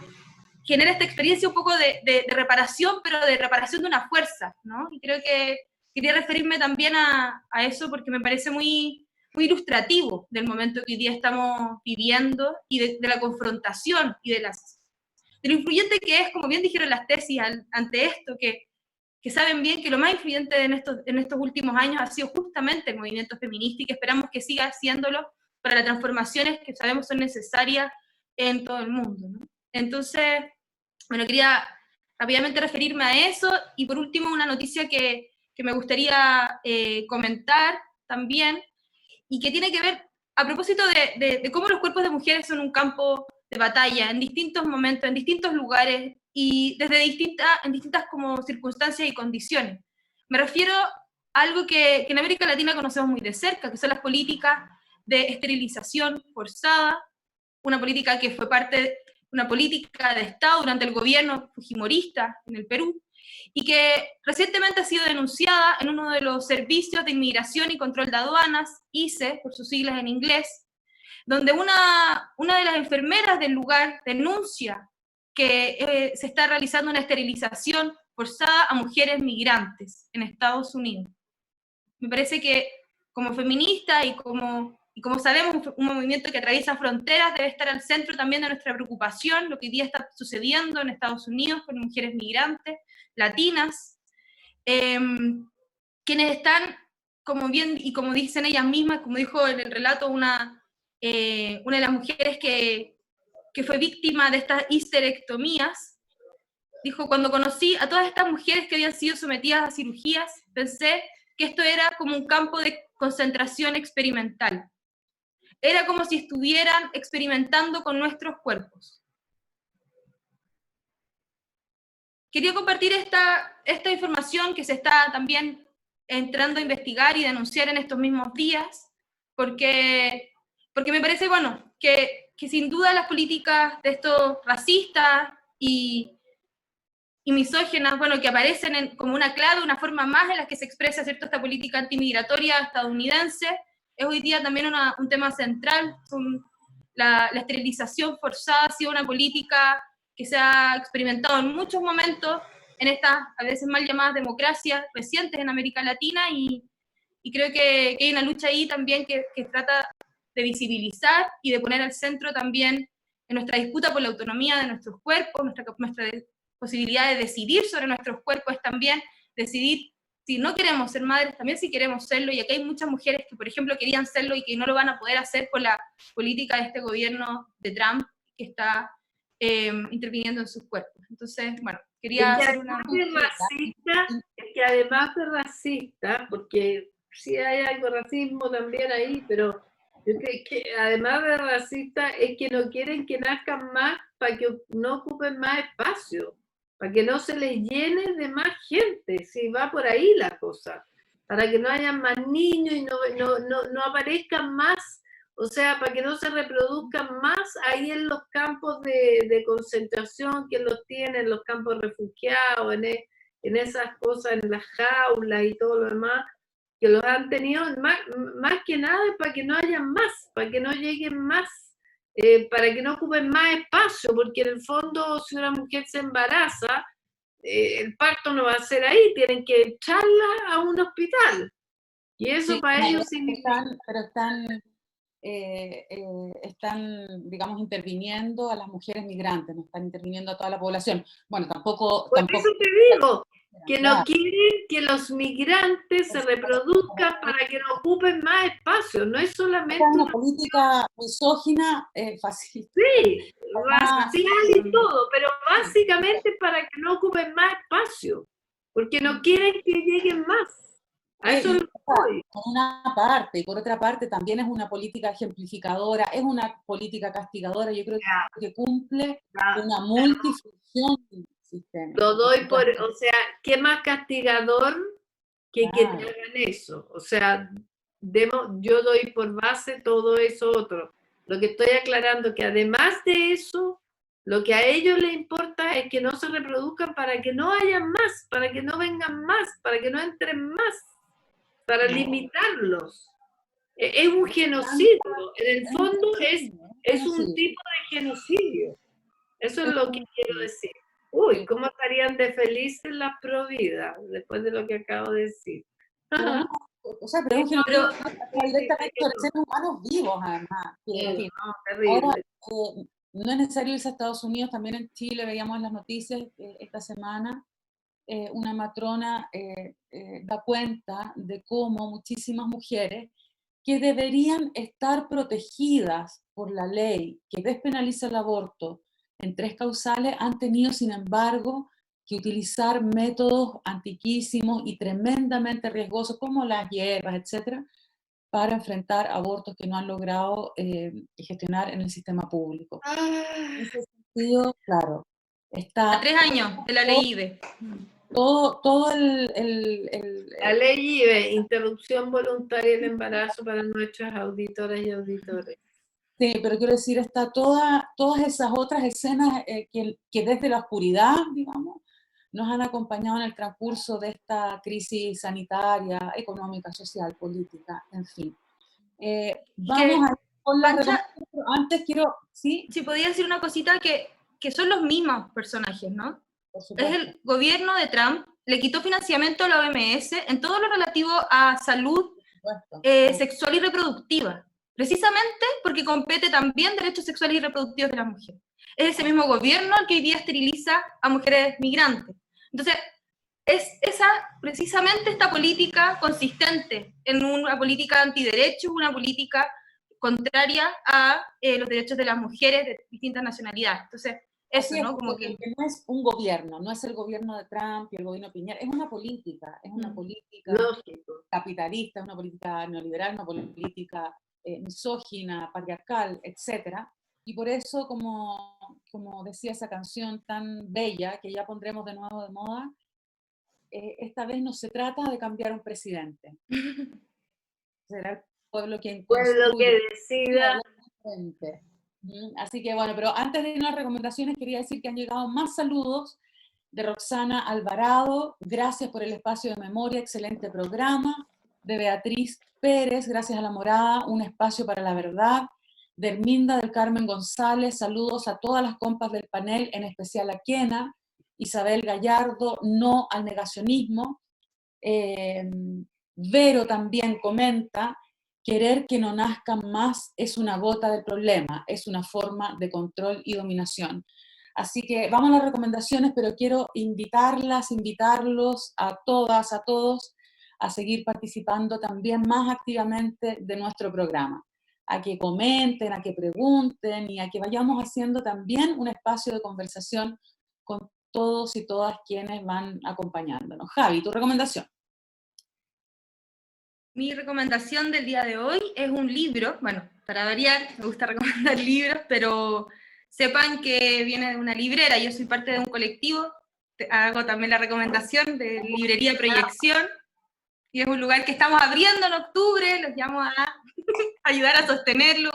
Speaker 1: genera esta experiencia un poco de reparación, pero de reparación de una fuerza, ¿no? Y creo que quería referirme también a eso porque me parece muy ilustrativo del momento que hoy día estamos viviendo, y de la confrontación y de lo influyente que es, como bien dijeron las tesis ante esto, que saben bien que lo más influyente en estos últimos años ha sido justamente el movimiento feminista, y que esperamos que siga haciéndolo para las transformaciones que sabemos son necesarias en todo el mundo, ¿no? Entonces, bueno, quería rápidamente referirme a eso, y por último una noticia que que me gustaría comentar también, y que tiene que ver a propósito de cómo los cuerpos de mujeres son un campo de batalla en distintos momentos, en distintos lugares, y desde en distintas como circunstancias y condiciones. Me refiero a algo que en América Latina conocemos muy de cerca, que son las políticas de esterilización forzada, una política que fue una política de Estado durante el gobierno fujimorista en el Perú, y que recientemente ha sido denunciada en uno de los servicios de inmigración y control de aduanas, ICE, por sus siglas en inglés, donde una de las enfermeras del lugar denuncia que se está realizando una esterilización forzada a mujeres migrantes en Estados Unidos. Me parece que como feminista y como sabemos, un movimiento que atraviesa fronteras debe estar al centro también de nuestra preocupación, lo que hoy día está sucediendo en Estados Unidos con mujeres migrantes, latinas, quienes están, como bien y como dicen ellas mismas, como dijo en el relato una de las mujeres que fue víctima de estas histerectomías, dijo: cuando conocí a todas estas mujeres que habían sido sometidas a cirugías, pensé que esto era como un campo de concentración experimental. Era como si estuvieran experimentando con nuestros cuerpos. Quería compartir esta información que se está también entrando a investigar y denunciar en estos mismos días, porque me parece, bueno, que sin duda las políticas de estos racistas y misógenas, bueno, que aparecen como una clave, una forma más en la que se expresa, ¿cierto?, esta política antimigratoria estadounidense, es hoy día también un tema central. La esterilización forzada ha sido una política que se ha experimentado en muchos momentos en estas, a veces mal llamadas democracias recientes en América Latina, y creo que hay una lucha ahí también que trata de visibilizar y de poner al centro también en nuestra disputa por la autonomía de nuestros cuerpos, nuestra posibilidad de decidir sobre nuestros cuerpos, es también decidir si no queremos ser madres, también si queremos serlo, y aquí hay muchas mujeres que, por ejemplo, querían serlo y que no lo van a poder hacer por la política de este gobierno de Trump, que está interviniendo en sus cuerpos. Entonces, bueno, quería hacer una...
Speaker 5: Es que además de racista, porque sí hay algo de racismo también ahí, pero yo creo que además de racista es que no quieren que nazcan más para que no ocupen más espacio, para que no se les llene de más gente, si va por ahí la cosa, para que no haya más niños y no aparezcan más, o sea, para que no se reproduzcan más ahí en los campos de concentración que los tienen, en los campos refugiados, en esas cosas, en las jaulas y todo lo demás, que los han tenido, más que nada es para que no haya más, para que no lleguen más, para que no ocupen más espacio, porque en el fondo si una mujer se embaraza, el parto no va a ser ahí, tienen que echarla a un hospital. Y eso sí, para ellos significa...
Speaker 2: Pero están, digamos, interviniendo a las mujeres migrantes, no están interviniendo a toda la población. Bueno, tampoco...
Speaker 5: Por eso te digo, que no quieren que los migrantes se reproduzcan para que no ocupen más espacio, no es solamente...
Speaker 2: Es una política misógina, fascista.
Speaker 5: Sí, racial y todo, pero básicamente para que no ocupen más espacio, porque no quieren que lleguen más. A eso
Speaker 2: por una parte, y por otra parte también es una política ejemplificadora, es una política castigadora, yo creo que cumple una multifunción del sistema.
Speaker 5: Lo doy por, o sea, ¿qué más castigador que te hagan eso? O sea, yo doy por base todo eso otro. Lo que estoy aclarando que además de eso, lo que a ellos les importa es que no se reproduzcan para que no haya más, para que no vengan más, para que no entren más, para limitarlos. Es un genocidio, en el fondo es un tipo de genocidio. Eso es lo que quiero decir. Uy, ¿cómo estarían de felices las providas después de lo que acabo de decir?
Speaker 2: O sea, pero es un genocidio directamente sobre seres humanos vivos, además. Ahora, no es necesario irse a Estados Unidos, también en Chile veíamos en las noticias esta semana, una matrona da cuenta de cómo muchísimas mujeres que deberían estar protegidas por la ley que despenaliza el aborto en 3 causales han tenido, sin embargo, que utilizar métodos antiquísimos y tremendamente riesgosos como las hierbas, etcétera, para enfrentar abortos que no han logrado gestionar en el sistema público. En ese sentido, claro, está
Speaker 1: A 3 años de la ley IVE.
Speaker 2: todo
Speaker 5: La ley IVE, interrupción voluntaria del embarazo para nuestras auditoras y auditores.
Speaker 2: Sí, pero quiero decir, está todas esas otras escenas que desde la oscuridad, digamos, nos han acompañado en el transcurso de esta crisis sanitaria, económica, social, política, en fin. Vamos a ir con la recomendación, pero antes quiero, ¿sí?
Speaker 1: Si podía decir una cosita que son los mismos personajes, ¿no?
Speaker 2: Por
Speaker 1: Es
Speaker 2: supuesto.
Speaker 1: el gobierno de Trump, le quitó financiamiento a la OMS en todo lo relativo a salud sexual y reproductiva, precisamente porque compete también derechos sexuales y reproductivos de las mujeres. Es ese mismo gobierno el que hoy día esteriliza a mujeres migrantes. Entonces, es precisamente esta política consistente en una política antiderechos, una política contraria a los derechos de las mujeres de distintas nacionalidades. Entonces, eso,
Speaker 2: Así es,
Speaker 1: ¿no? Como que
Speaker 2: porque no es un gobierno, no es el gobierno de Trump y el gobierno de Piñera, es una política
Speaker 5: Lógico.
Speaker 2: capitalista, una política neoliberal, una política misógina, patriarcal, etcétera. Y por eso, como decía esa canción tan bella, que ya pondremos de nuevo de moda, esta vez no se trata de cambiar un presidente. Será el pueblo quien
Speaker 5: Pueblo que
Speaker 2: construye.
Speaker 5: decida.
Speaker 2: Así que bueno, pero antes de ir a las recomendaciones, quería decir que han llegado más saludos de Roxana Alvarado, gracias por el espacio de memoria, excelente programa, de Beatriz Pérez, gracias a la morada, un espacio para la verdad, de Herminda del Carmen González, saludos a todas las compas del panel, en especial a Kena, Isabel Gallardo, no al negacionismo, Vero también comenta, querer que no nazcan más es una gota del problema, es una forma de control y dominación. Así que vamos a las recomendaciones, pero quiero invitarlos a todas, a todos, a seguir participando también más activamente de nuestro programa, a que comenten, a que pregunten y a que vayamos haciendo también un espacio de conversación con todos y todas quienes van acompañándonos. Javi, tu recomendación.
Speaker 1: mi recomendación del día de hoy es un libro, bueno, para variar, me gusta recomendar libros, pero sepan que viene de una librera, yo soy parte de un colectivo, hago también la recomendación de Librería Proyección, y es un lugar que estamos abriendo en octubre, los llamo a ayudar a sostenerlo,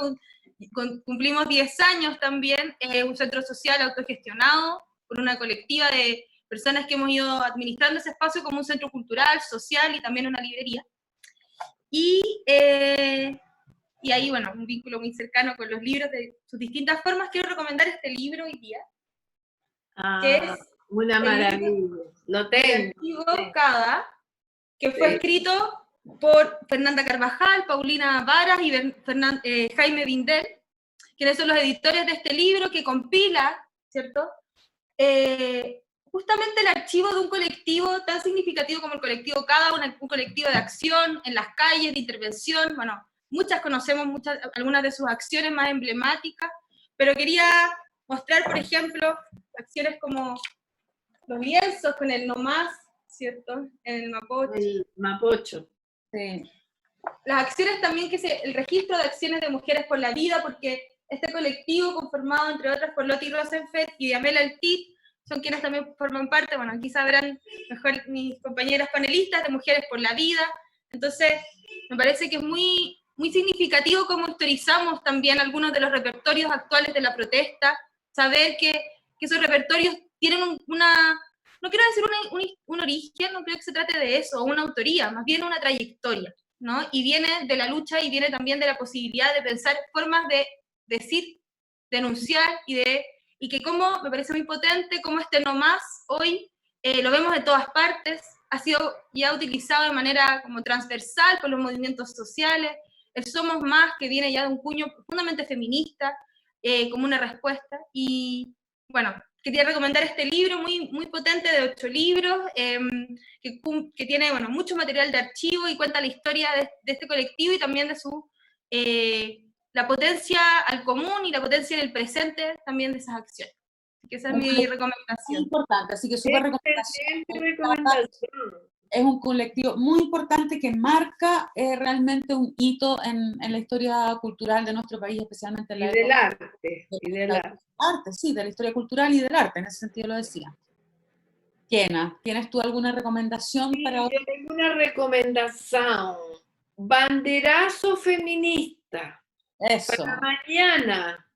Speaker 1: cumplimos 10 años también, es un centro social autogestionado por una colectiva de personas que hemos ido administrando ese espacio como un centro cultural, social y también una librería. Y ahí, bueno, un vínculo muy cercano con los libros de sus distintas formas. Quiero recomendar este libro hoy día, que es
Speaker 5: una maravilla. Lo tengo.
Speaker 1: Cada, que fue escrito por Fernanda Carvajal, Paulina Varas y Jaime Bindel, quienes son los editores de este libro que compila, ¿cierto? Justamente el archivo de un colectivo tan significativo como el colectivo CADA, un colectivo de acción en las calles, de intervención, bueno, muchas conocemos algunas de sus acciones más emblemáticas, pero quería mostrar, por ejemplo, acciones como los lienzos con el no más, ¿cierto? En el Mapocho.
Speaker 5: El Mapocho.
Speaker 1: Sí. Las acciones también, el registro de acciones de mujeres por la vida, porque este colectivo, conformado entre otras por Loti Rosenfeld y Amela Altit, son quienes también forman parte, bueno, aquí sabrán mejor mis compañeras panelistas, de Mujeres por la Vida. Entonces, me parece que es muy, muy significativo cómo historizamos también algunos de los repertorios actuales de la protesta, saber que esos repertorios tienen no quiero decir un origen, no creo que se trate de eso, o una autoría, más bien una trayectoria, ¿no? Y viene de la lucha y viene también de la posibilidad de pensar formas de decir, denunciar y que como, me parece muy potente, como este no más hoy lo vemos en todas partes, ha sido ya utilizado de manera como transversal por los movimientos sociales, el Somos Más, que viene ya de un cuño profundamente feminista, como una respuesta, y bueno, quería recomendar este libro muy, muy potente de 8 libros, que tiene, bueno, mucho material de archivo y cuenta la historia de este colectivo y también de la potencia al común y la potencia en el presente también de esas acciones. Que esa es mi recomendación.
Speaker 2: Importante, así que súper recomendación.
Speaker 5: Excelente recomendación.
Speaker 2: Es un colectivo muy importante que marca realmente un hito en la historia cultural de nuestro país, especialmente en
Speaker 5: Y
Speaker 2: la
Speaker 5: del
Speaker 2: época
Speaker 5: arte, y del arte.
Speaker 2: arte, sí, de la historia cultural y del arte, en ese sentido lo decía. Kena, ¿tienes tú alguna recomendación
Speaker 5: Sí,
Speaker 2: para
Speaker 5: yo tengo una recomendación. Banderazo feminista.
Speaker 2: eso?
Speaker 5: Para mañana,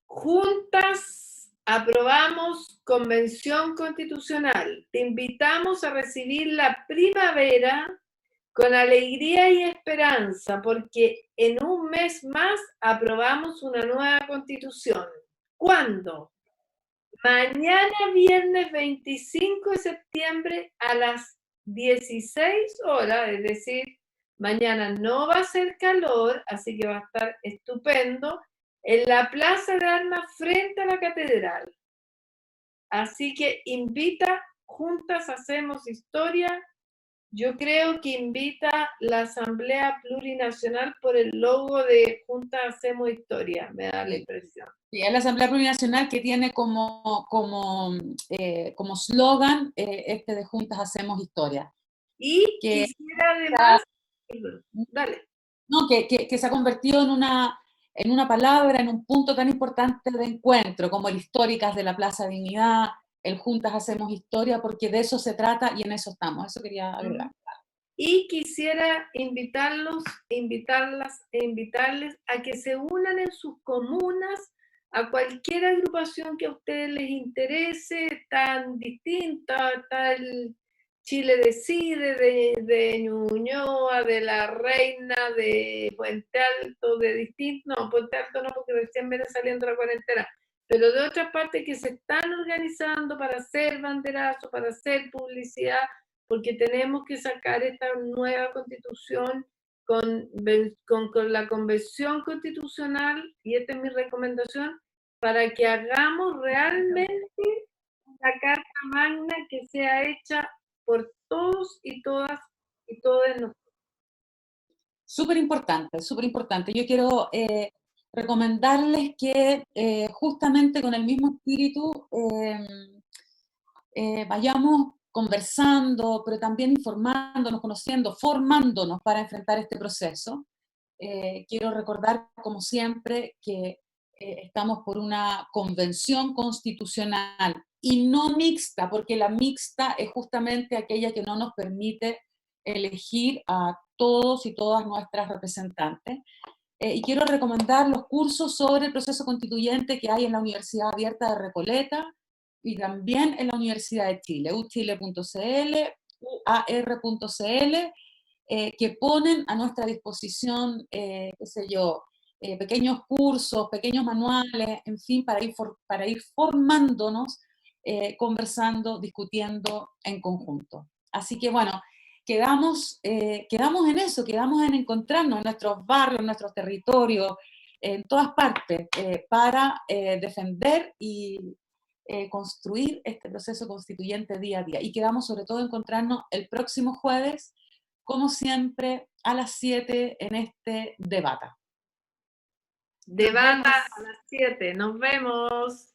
Speaker 5: juntas aprobamos Convención Constitucional. Te invitamos a recibir la primavera con alegría y esperanza, porque en un mes más aprobamos una nueva Constitución. ¿Cuándo? Mañana, viernes 25 de septiembre a las 16 horas, es decir, mañana no va a ser calor, así que va a estar estupendo, en la Plaza de Armas frente a la Catedral. Así que invita, Juntas Hacemos Historia. Yo creo que invita la Asamblea Plurinacional por el logo de Juntas Hacemos Historia, me da la impresión.
Speaker 2: Sí, es la Asamblea Plurinacional que tiene como slogan este de Juntas Hacemos Historia.
Speaker 5: Y
Speaker 2: que,
Speaker 5: quisiera además... Dale.
Speaker 2: No, que se ha convertido en una palabra, en un punto tan importante de encuentro, como el Históricas de la Plaza Dignidad, el Juntas Hacemos Historia, porque de eso se trata y en eso estamos. Eso quería agregar.
Speaker 5: Y quisiera invitarles a que se unan en sus comunas a cualquier agrupación que a ustedes les interese, tan distinta, está el Chile Decide, de Ñuñoa, de La Reina, de Puente Alto, de distintos, no, Puente Alto no, porque recién viene saliendo la cuarentena, pero de otras partes que se están organizando para hacer banderazo, para hacer publicidad, porque tenemos que sacar esta nueva constitución con la convención constitucional, y esta es mi recomendación, para que hagamos realmente la Carta Magna que sea hecha por todos y todas y todos nosotros.
Speaker 2: Súper importante, súper importante. Yo quiero recomendarles que justamente con el mismo espíritu vayamos conversando, pero también informándonos, conociendo, formándonos para enfrentar este proceso. Quiero recordar, como siempre, que estamos por una convención constitucional y no mixta, porque la mixta es justamente aquella que no nos permite elegir a todos y todas nuestras representantes. Y quiero recomendar los cursos sobre el proceso constituyente que hay en la Universidad Abierta de Recoleta y también en la Universidad de Chile, uchile.cl, uar.cl, que ponen a nuestra disposición, pequeños cursos, pequeños manuales, en fin, para ir formándonos, conversando, discutiendo en conjunto. Así que bueno, quedamos en eso, quedamos en encontrarnos en nuestros barrios, en nuestros territorios, en todas partes, para defender y construir este proceso constituyente día a día. Y quedamos sobre todo encontrarnos el próximo jueves, como siempre, a las 7 en este Debata.
Speaker 5: Debata a las 7. Nos vemos.